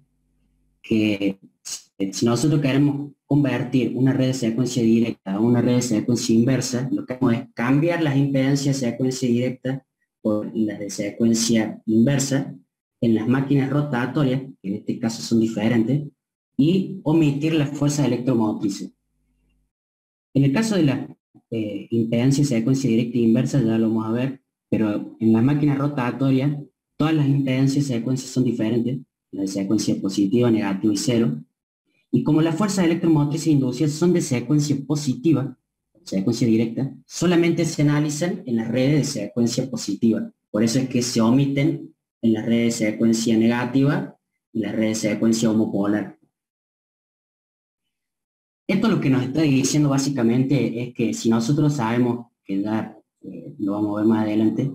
que si nosotros queremos convertir una red de secuencia directa a una red de secuencia inversa, lo que hacemos es cambiar las impedancias de secuencia directa por las de secuencia inversa en las máquinas rotatorias, que en este caso son diferentes, y omitir las fuerzas electromotrices. En el caso de las impedancias de secuencia directa e inversa, ya lo vamos a ver, pero en las máquinas rotatorias, todas las impedancias de secuencia son diferentes, la de secuencia positiva, negativa y cero. Y como las fuerzas electromotrices inducidas son de secuencia positiva, secuencia directa, solamente se analizan en las redes de secuencia positiva. Por eso es que se omiten en las redes de secuencia negativa y las redes de secuencia homopolar. Esto lo que nos está diciendo básicamente es que si nosotros sabemos, que ya lo vamos a ver más adelante,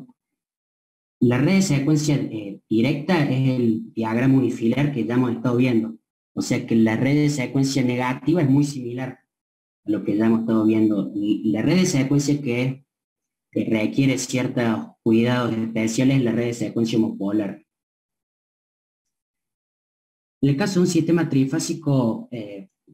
la red de secuencia directa es el diagrama unifilar que ya hemos estado viendo. O sea que la red de secuencia negativa es muy similar a lo que ya hemos estado viendo. Y la red de secuencia que requiere ciertos cuidados especiales es la red de secuencia homopolar. En el caso de un sistema trifásico,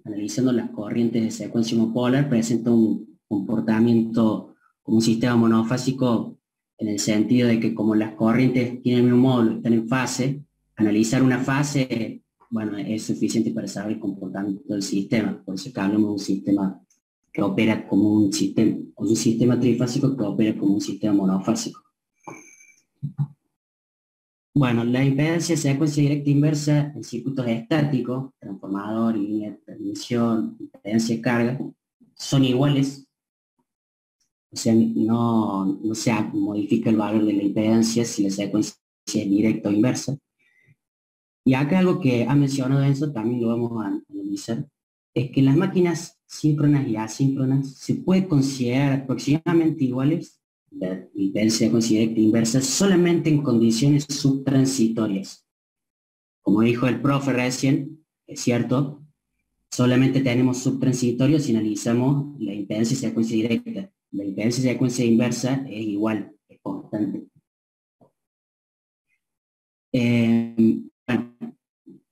analizando las corrientes de secuencia homopolar, presenta un comportamiento como un sistema monofásico, en el sentido de que como las corrientes tienen el mismo módulo, están en fase, analizar una fase, bueno, es suficiente para saber el comportamiento del sistema. Por eso es que hablamos de un sistema que opera como un sistema trifásico que opera como un sistema monofásico. Bueno, la impedancia de secuencia directa e inversa en circuitos estáticos, transformador, línea de transmisión, impedancia de carga, son iguales. O sea, no se modifica el valor de la impedancia si la secuencia es directa o inversa. Y acá algo que ha mencionado Enzo, también lo vamos a analizar, es que las máquinas síncronas y asíncronas se puede considerar aproximadamente iguales, la impedancia de secuencia directa e inversa, solamente en condiciones subtransitorias. Como dijo el profe recién, es cierto, solamente tenemos subtransitorios si analizamos la impedancia de secuencia directa. la impedancia de secuencia inversa es igual, es constante. Bueno,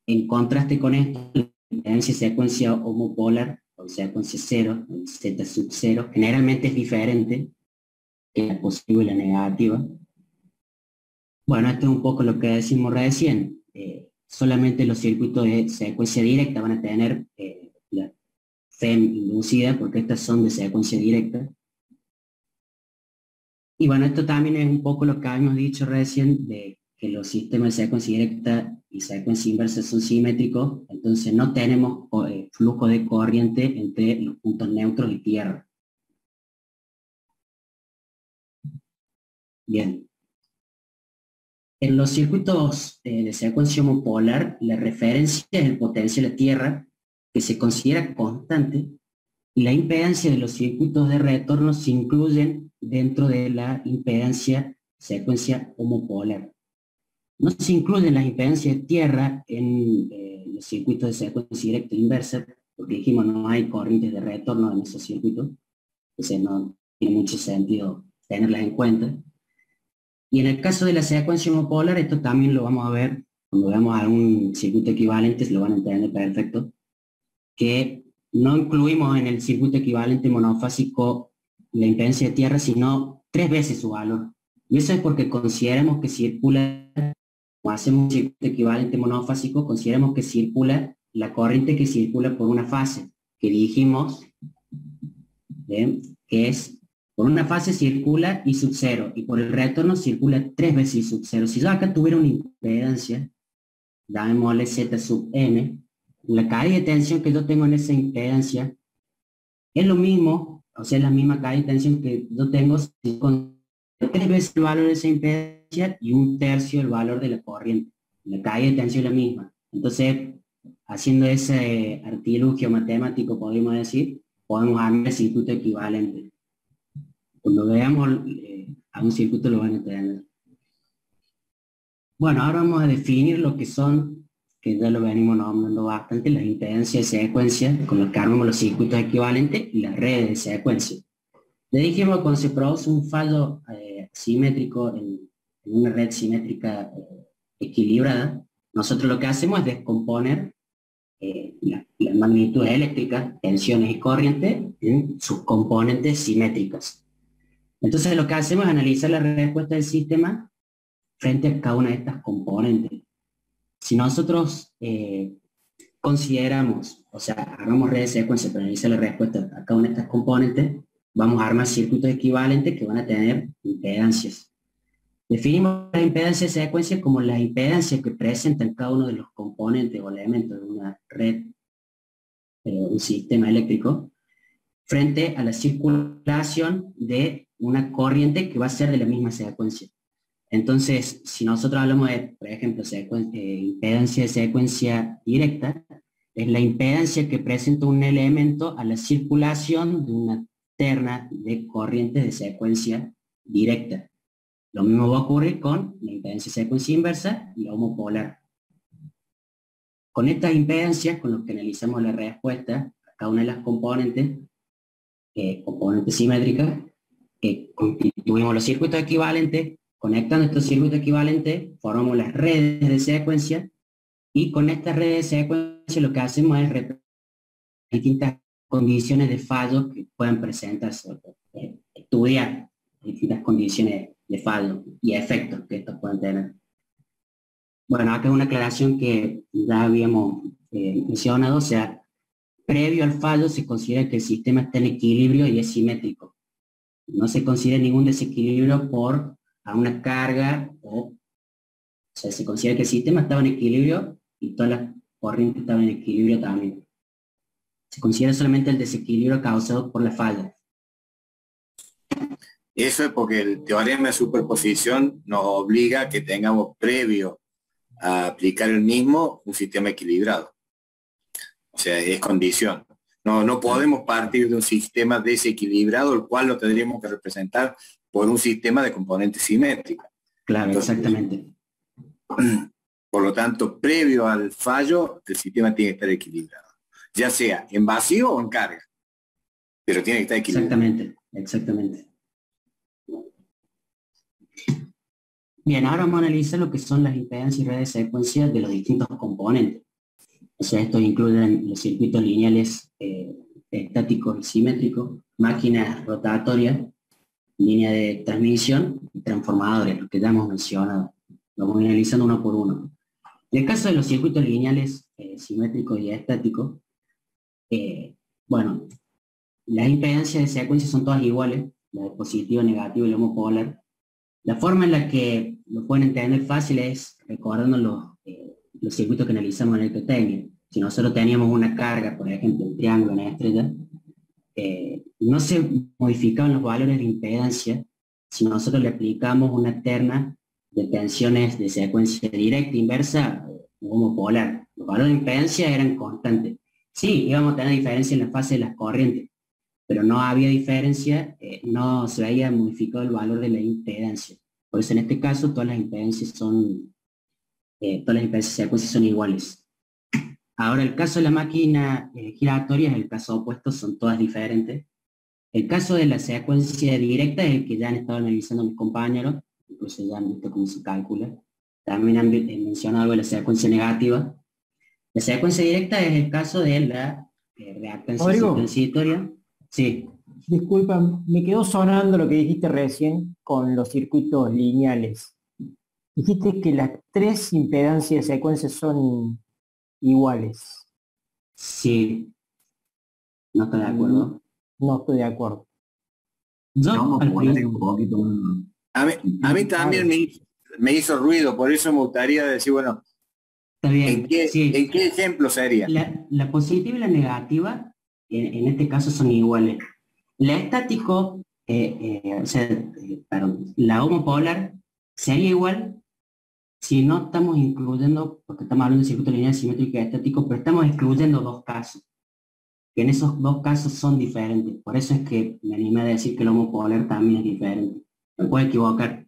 en contraste con esto, la impedancia de secuencia homopolar, o secuencia cero, el Z sub 0, generalmente es diferente que la positiva y la negativa. Bueno, esto es un poco lo que decimos recién. Solamente los circuitos de secuencia directa van a tener la FEM inducida, porque estas son de secuencia directa. Y bueno, esto también es un poco lo que habíamos dicho recién, de que los sistemas de secuencia directa y secuencia inversa son simétricos, entonces no tenemos flujo de corriente entre los puntos neutros y tierra. Bien. En los circuitos de secuencia homopolar, la referencia es el potencial a tierra, que se considera constante, y la impedancia de los circuitos de retorno se incluyen dentro de la impedancia secuencia homopolar. No se incluyen las impedancias de tierra en los circuitos de secuencia directa e inversa, porque dijimos no hay corrientes de retorno en esos circuitos, entonces no tiene mucho sentido tenerlas en cuenta. Y en el caso de la secuencia homopolar, esto también lo vamos a ver cuando veamos algún circuito equivalente, lo van a entender perfecto, que no incluimos en el circuito equivalente monofásico la impedancia de tierra, sino 3 veces su valor. Y eso es porque consideramos que circula, o hacemos un circuito equivalente monofásico, consideramos que circula la corriente que circula por una fase, que dijimos, ¿bien?, que es, por una fase circula I sub 0, y por el retorno circula 3 veces I sub 0. Si yo acá tuviera una impedancia, llamémosle Z sub n, la caída de tensión que yo tengo en esa impedancia es lo mismo, o sea, es la misma caída de tensión que yo tengo con 3 veces el valor de esa impedancia y 1/3 el valor de la corriente. La caída de tensión es la misma. Entonces, haciendo ese artilugio matemático, podemos decir, podemos armar el circuito equivalente. Cuando veamos a un circuito lo van a entender. Bueno, ahora vamos a definir lo que son, que ya lo venimos nombrando bastante, las impedancias de secuencia, con las que armamos los circuitos equivalentes y las redes de secuencia. Le dijimos que cuando se produce un fallo simétrico en una red simétrica equilibrada, nosotros lo que hacemos es descomponer las magnitudes eléctricas, tensiones y corrientes en sus componentes simétricas. Entonces lo que hacemos es analizar la respuesta del sistema frente a cada una de estas componentes. Si nosotros consideramos, o sea, armamos redes de secuencia para analizar la respuesta a cada una de estas componentes, vamos a armar circuitos equivalentes que van a tener impedancias. Definimos la impedancia de secuencia como las impedancias que presentan cada uno de los componentes o elementos de una red, un sistema eléctrico, frente a la circulación de una corriente que va a ser de la misma secuencia. Entonces, si nosotros hablamos de, por ejemplo, impedancia de secuencia directa, es la impedancia que presenta un elemento a la circulación de una terna de corrientes de secuencia directa. Lo mismo va a ocurrir con la impedancia de secuencia inversa y la homopolar. Con estas impedancias, con lo que analizamos la respuesta a cada una de las componentes, componentes simétricas, constituimos los circuitos equivalentes. Conectando estos circuitos equivalentes, formamos las redes de secuencia, y con estas redes de secuencia lo que hacemos es representar distintas condiciones de fallo que pueden presentarse, estudiar distintas condiciones de fallo y efectos que estos pueden tener. Bueno, acá una aclaración que ya habíamos mencionado, o sea, previo al fallo se considera que el sistema está en equilibrio y es simétrico. No se considera ningún desequilibrio por a una carga, o sea, se considera que el sistema estaba en equilibrio y todas las corrientes estaban en equilibrio también. Se considera solamente el desequilibrio causado por la falla. Eso es porque el teorema de superposición nos obliga a que tengamos previo a aplicar el mismo un sistema equilibrado. O sea, es condición. No podemos partir de un sistema desequilibrado, el cual lo tendríamos que representar por un sistema de componentes simétricos. Claro, entonces, exactamente. Por lo tanto, previo al fallo, el sistema tiene que estar equilibrado, ya sea en vacío o en carga, pero tiene que estar equilibrado. Exactamente. exactamente. Bien, ahora vamos a analizar lo que son las impedancias y redes de secuencia de los distintos componentes. O sea, estos incluyen los circuitos lineales estáticos y simétricos, máquinas rotatorias, línea de transmisión y transformadores, lo que ya hemos mencionado. Lo vamos analizando uno por uno. En el caso de los circuitos lineales simétricos y estáticos, bueno, las impedancias de secuencia son todas iguales, la de positivo, negativo y la homopolar. La forma en la que lo pueden entender fácil es recordando los circuitos que analizamos en electrotecnia. Si nosotros teníamos una carga, por ejemplo, un triángulo, una estrella, no se modificaban los valores de impedancia si nosotros le aplicamos una terna de tensiones de secuencia directa, inversa o homopolar. Los valores de impedancia eran constantes. Sí, íbamos a tener diferencia en la fase de las corrientes, pero no había diferencia, no se había modificado el valor de la impedancia. Por eso en este caso todas las impedancias de secuencia son iguales. Ahora el caso de la máquina giratoria es el caso opuesto, son todas diferentes. El caso de la secuencia directa es el que ya han estado analizando mis compañeros, incluso ya han visto cómo se calcula. También han mencionado algo de la secuencia negativa. La secuencia directa es el caso de la reactancia transitoria. Sí. Disculpa, me quedó sonando lo que dijiste recién con los circuitos lineales. Dijiste que las tres impedancias de secuencia son iguales. Sí. ¿No estoy de acuerdo? No estoy de acuerdo. Vamos a poner un poquito más. A mí también me hizo ruido, por eso me gustaría decir, bueno, está bien. ¿En qué ejemplo sería? La positiva y la negativa, en este caso, son iguales. La estático, la homopolar, sería igual si no estamos incluyendo, porque estamos hablando de circuito lineal simétrico y estático, pero estamos excluyendo dos casos, que en esos dos casos son diferentes. Por eso es que me animé a decir que el homopolar también es diferente. Me puedo equivocar,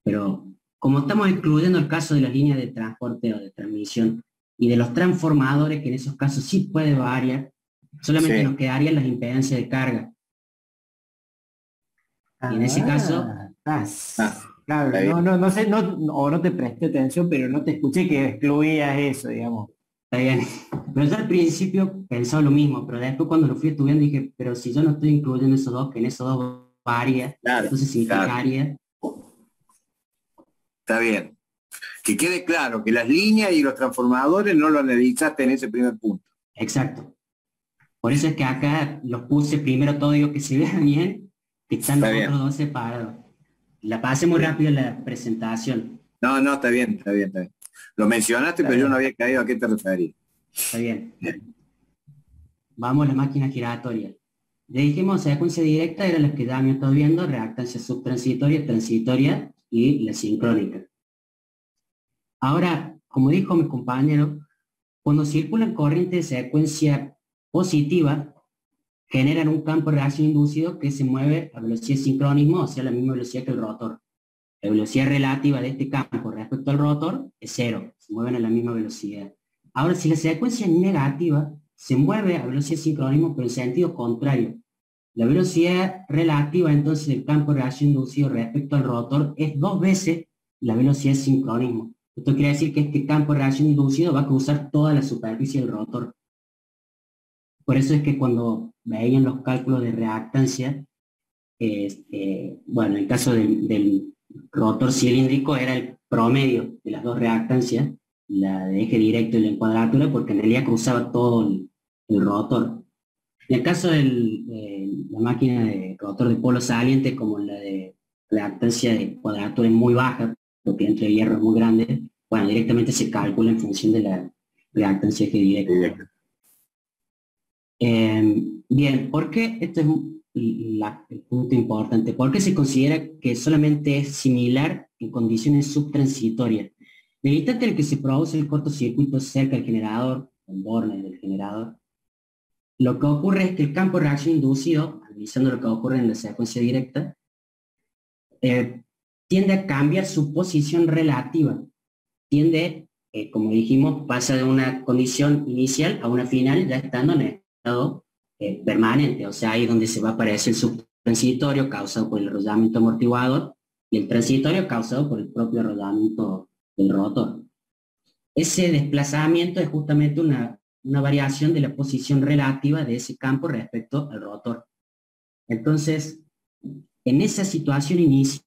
pero como estamos excluyendo el caso de las líneas de transporte o de transmisión y de los transformadores, que en esos casos sí puede variar, solamente nos quedarían las impedancias de carga. Y en ese caso... Claro, no sé, o no te presté atención, pero no te escuché que excluías eso, digamos. Está bien. Pero yo al principio pensaba lo mismo, pero después cuando lo fui estudiando dije, pero si yo no estoy incluyendo esos dos, que en esos dos varía, entonces significaría... Está bien. Que quede claro que las líneas y los transformadores no lo analizaste en ese primer punto. Exacto. Por eso es que acá los puse primero todo, digo que se vea bien, que están los otros dos separados. La pasé muy rápido en la presentación. No, está bien. Lo mencionaste, pero yo no había caído a qué te referías. Está bien. Vamos a la máquina giratoria. Le dijimos secuencia directa, eran las que ya me estoy viendo, reactancia subtransitoria, transitoria y la sincrónica. Ahora, como dijo mi compañero, cuando circulan corrientes de secuencia positiva, generan un campo de reacción inducido que se mueve a velocidad de sincronismo, o sea, la misma velocidad que el rotor. La velocidad relativa de este campo respecto al rotor es cero, se mueven a la misma velocidad. Ahora, si la secuencia es negativa, se mueve a velocidad de sincronismo, pero en sentido contrario. La velocidad relativa entonces del campo de reacción inducido respecto al rotor es 2 veces la velocidad de sincronismo. Esto quiere decir que este campo de reacción inducido va a cruzar toda la superficie del rotor. Por eso es que cuando veían los cálculos de reactancia, bueno, en el caso del rotor cilíndrico era el promedio de las dos reactancias, la de eje directo y la encuadratura, porque en realidad cruzaba todo el rotor. En el caso de la máquina de rotor de polo saliente, como la de reactancia de cuadratura es muy baja, porque entre el hierro es muy grande, bueno, directamente se calcula en función de la reactancia eje directo. Bien, ¿por qué? Esto es el punto importante. ¿Por qué se considera que solamente es similar en condiciones subtransitorias? En el instante en el que se produce el cortocircuito cerca del generador, en bornes del generador, lo que ocurre es que el campo de reacción inducido, analizando lo que ocurre en la secuencia directa, tiende a cambiar su posición relativa. Tiende, como dijimos, pasa de una condición inicial a una final, ya estando en estado permanente, o sea, ahí donde se va a aparecer el transitorio causado por el arrollamiento amortiguador y el transitorio causado por el propio arrollamiento del rotor. Ese desplazamiento es justamente una variación de la posición relativa de ese campo respecto al rotor. Entonces, en esa situación inicial,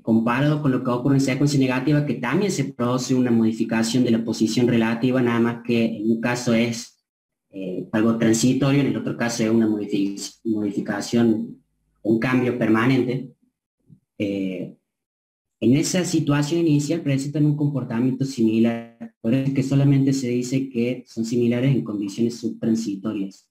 comparado con lo que ocurre en secuencia negativa, que también se produce una modificación de la posición relativa, nada más que en un caso es algo transitorio, en el otro caso es una modificación, un cambio permanente. En esa situación inicial presentan un comportamiento similar, por eso es que solamente se dice que son similares en condiciones subtransitorias.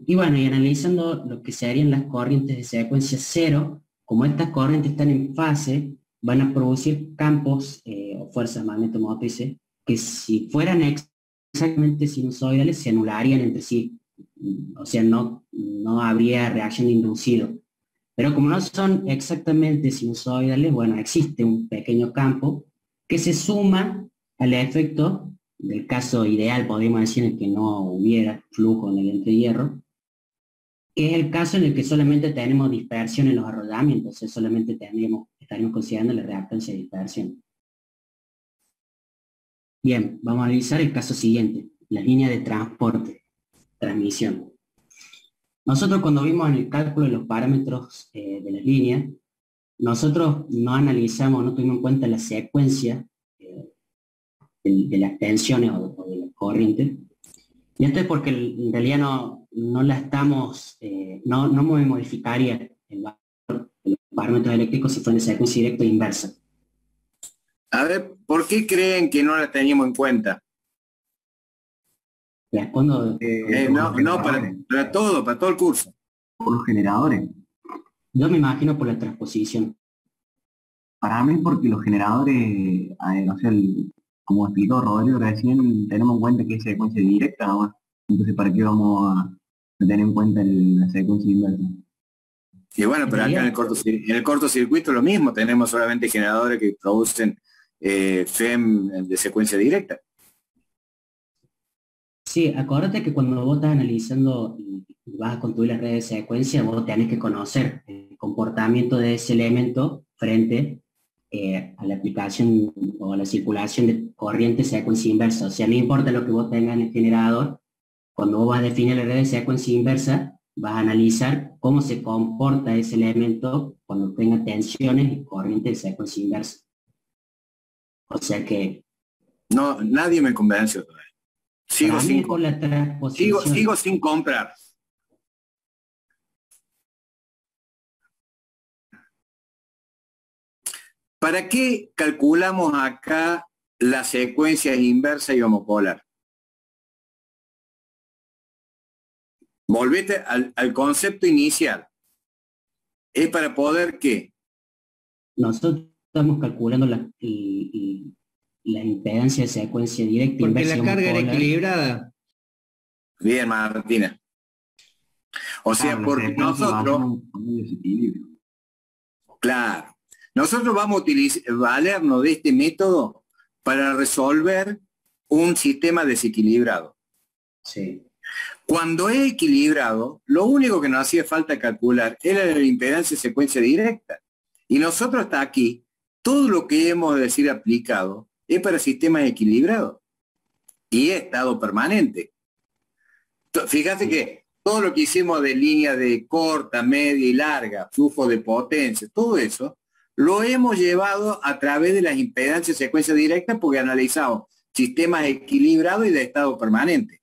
Y bueno, y analizando lo que serían las corrientes de secuencia cero, como estas corrientes están en fase, van a producir campos o fuerzas magnetomotrices que si fueran exactamente sinusoidales se anularían entre sí, o sea, no habría reacción de inducido. Pero como no son exactamente sinusoidales, bueno, existe un pequeño campo que se suma al efecto del caso ideal, podríamos decir, en el que no hubiera flujo en el entrehierro, que es el caso en el que solamente tenemos dispersión en los arrollamientos, o sea, solamente estaríamos considerando la reactancia de dispersión. Bien, vamos a analizar el caso siguiente, la línea de transporte, transmisión. Nosotros cuando vimos en el cálculo de los parámetros de las líneas, nosotros no analizamos, no tuvimos en cuenta la secuencia de las tensiones o de las corrientes. Y esto es porque en realidad no la estamos, no me modificaría el valor de los parámetros eléctricos si fuera en secuencia directa e inversa. A ver, ¿por qué creen que no la teníamos en cuenta? Respondo. Para todo el curso. Por los generadores. Yo me imagino por la transposición. Para mí porque los generadores, o sea, como explicó Rodrigo recién, tenemos en cuenta que es secuencia directa nada más. Entonces, ¿para qué vamos a tener en cuenta la secuencia inversa? Y bueno, pero acá en el cortocircuito lo mismo, tenemos solamente generadores que producen FEM de secuencia directa. Sí, acuérdate que cuando vos estás analizando y vas a construir las redes de secuencia, vos tenés que conocer el comportamiento de ese elemento frente a la aplicación o a la circulación de corriente secuencia inversa. O sea, no importa lo que vos tengas en el generador, cuando vos vas a definir la red de secuencia inversa, vas a analizar cómo se comporta ese elemento cuando tenga tensiones y corriente de secuencia inversa. O sea que... No, nadie me convence todavía. Sigo sin comprar. ¿Para qué calculamos acá la secuencia inversa y homopolar? Volvete al concepto inicial. ¿Es para poder qué? Nosotros estamos calculando la impedancia de secuencia directa. Porque la carga era equilibrada. Bien, Martina. O sea, porque nosotros... Claro. Nosotros vamos a valernos de este método para resolver un sistema desequilibrado. Sí. Cuando es equilibrado, lo único que nos hacía falta calcular era la impedancia de secuencia directa. Y nosotros hasta aquí, todo lo que hemos de decir aplicado es para sistemas equilibrados y estado permanente. Fíjate que todo lo que hicimos de línea de corta, media y larga, flujo de potencia, todo eso, lo hemos llevado a través de las impedancias de secuencia directa porque analizamos sistemas equilibrados y de estado permanente.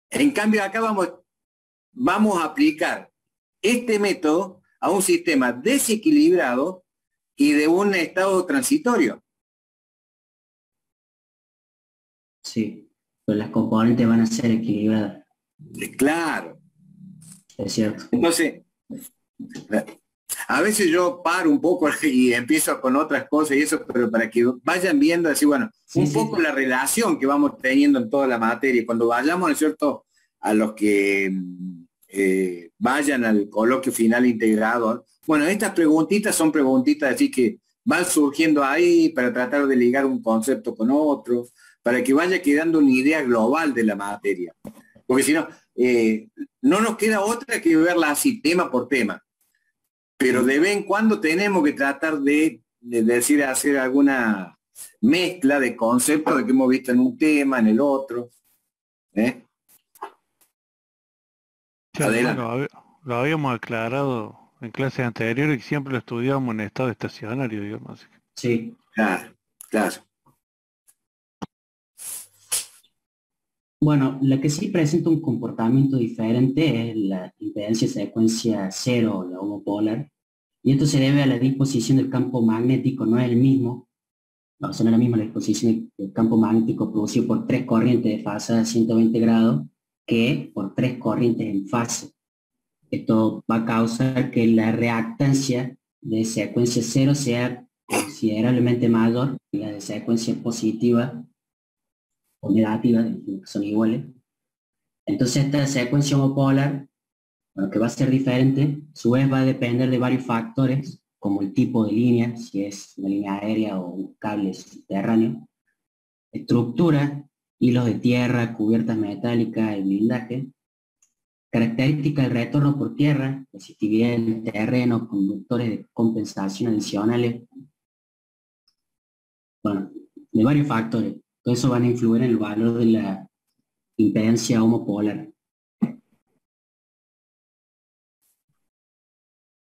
En cambio, acá vamos a aplicar este método a un sistema desequilibrado y de un estado transitorio. Sí, pero las componentes van a ser equilibradas. Claro. Es cierto. Entonces, a veces yo paro un poco y empiezo con otras cosas y eso, pero para que vayan viendo así, bueno, un poco la relación que vamos teniendo en toda la materia. Y cuando vayamos, ¿no es cierto?, a los que vayan al coloquio final integrado. Bueno, estas preguntitas son preguntitas así que van surgiendo ahí para tratar de ligar un concepto con otro, para que vaya quedando una idea global de la materia. Porque si no, no nos queda otra que verla así, tema por tema. Pero de vez en cuando tenemos que tratar de decir, hacer alguna mezcla de conceptos de que hemos visto en un tema, en el otro. ¿Eh? Sí, Adelante. bueno, lo habíamos aclarado en clases anteriores y siempre lo estudiábamos en estado estacionario, digamos. Así que, Sí. Claro, claro. Bueno, la que sí presenta un comportamiento diferente es la impedancia secuencia cero, la homopolar, y esto se debe a la disposición del campo magnético, no es el mismo, no son la misma la disposición del campo magnético producido por tres corrientes de fase a 120 grados que por tres corrientes en fase. Esto va a causar que la reactancia de secuencia cero sea considerablemente mayor que la de secuencia positiva o negativa, que son iguales. Entonces esta secuencia homopolar, bueno, que va a ser diferente, a su vez va a depender de varios factores, como el tipo de línea, si es una línea aérea o un cable subterráneo, estructura, hilos de tierra, cubiertas metálicas y blindaje, característica del retorno por tierra, resistividad del terreno, conductores de compensación adicionales, bueno, de varios factores. Todo eso van a influir en el valor de la impedancia homopolar.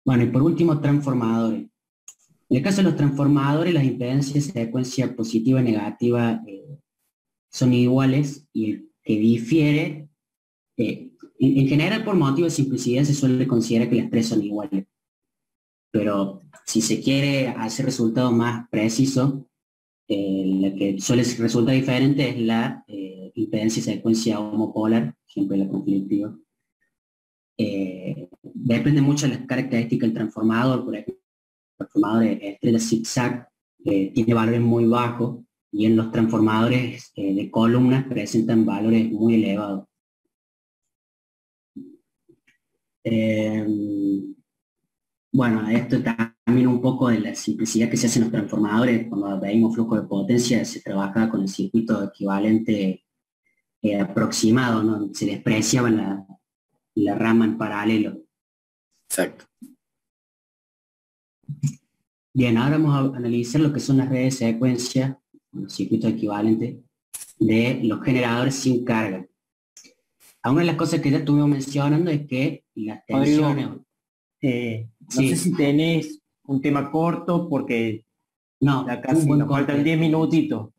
Bueno, y por último, transformadores. En el caso de los transformadores, las impedancias de secuencia positiva y negativa son iguales, y el que difiere, en general por motivo de simplicidad se suele considerar que las tres son iguales. Pero si se quiere hacer resultados más precisos, la que suele resultar diferente es la impedancia de secuencia homopolar, ejemplo la conflictiva. Depende mucho de las características del transformador. Por ejemplo, el transformador estrella zigzag tiene valores muy bajos, y en los transformadores de columnas presentan valores muy elevados. Bueno, esto también un poco de la simplicidad que se hace en los transformadores. Cuando veíamos flujo de potencia se trabajaba con el circuito equivalente aproximado, ¿no? Se despreciaba la rama en paralelo. Exacto. Bien, ahora vamos a analizar lo que son las redes de secuencia, los circuitos equivalentes de los generadores sin carga. Una de las cosas que ya estuvimos mencionando es que las tensiones... No sé si tenés un tema corto porque no, ya casi nos faltan 10 minutitos.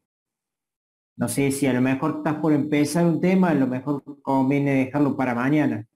No sé si a lo mejor estás por empezar un tema, a lo mejor conviene dejarlo para mañana.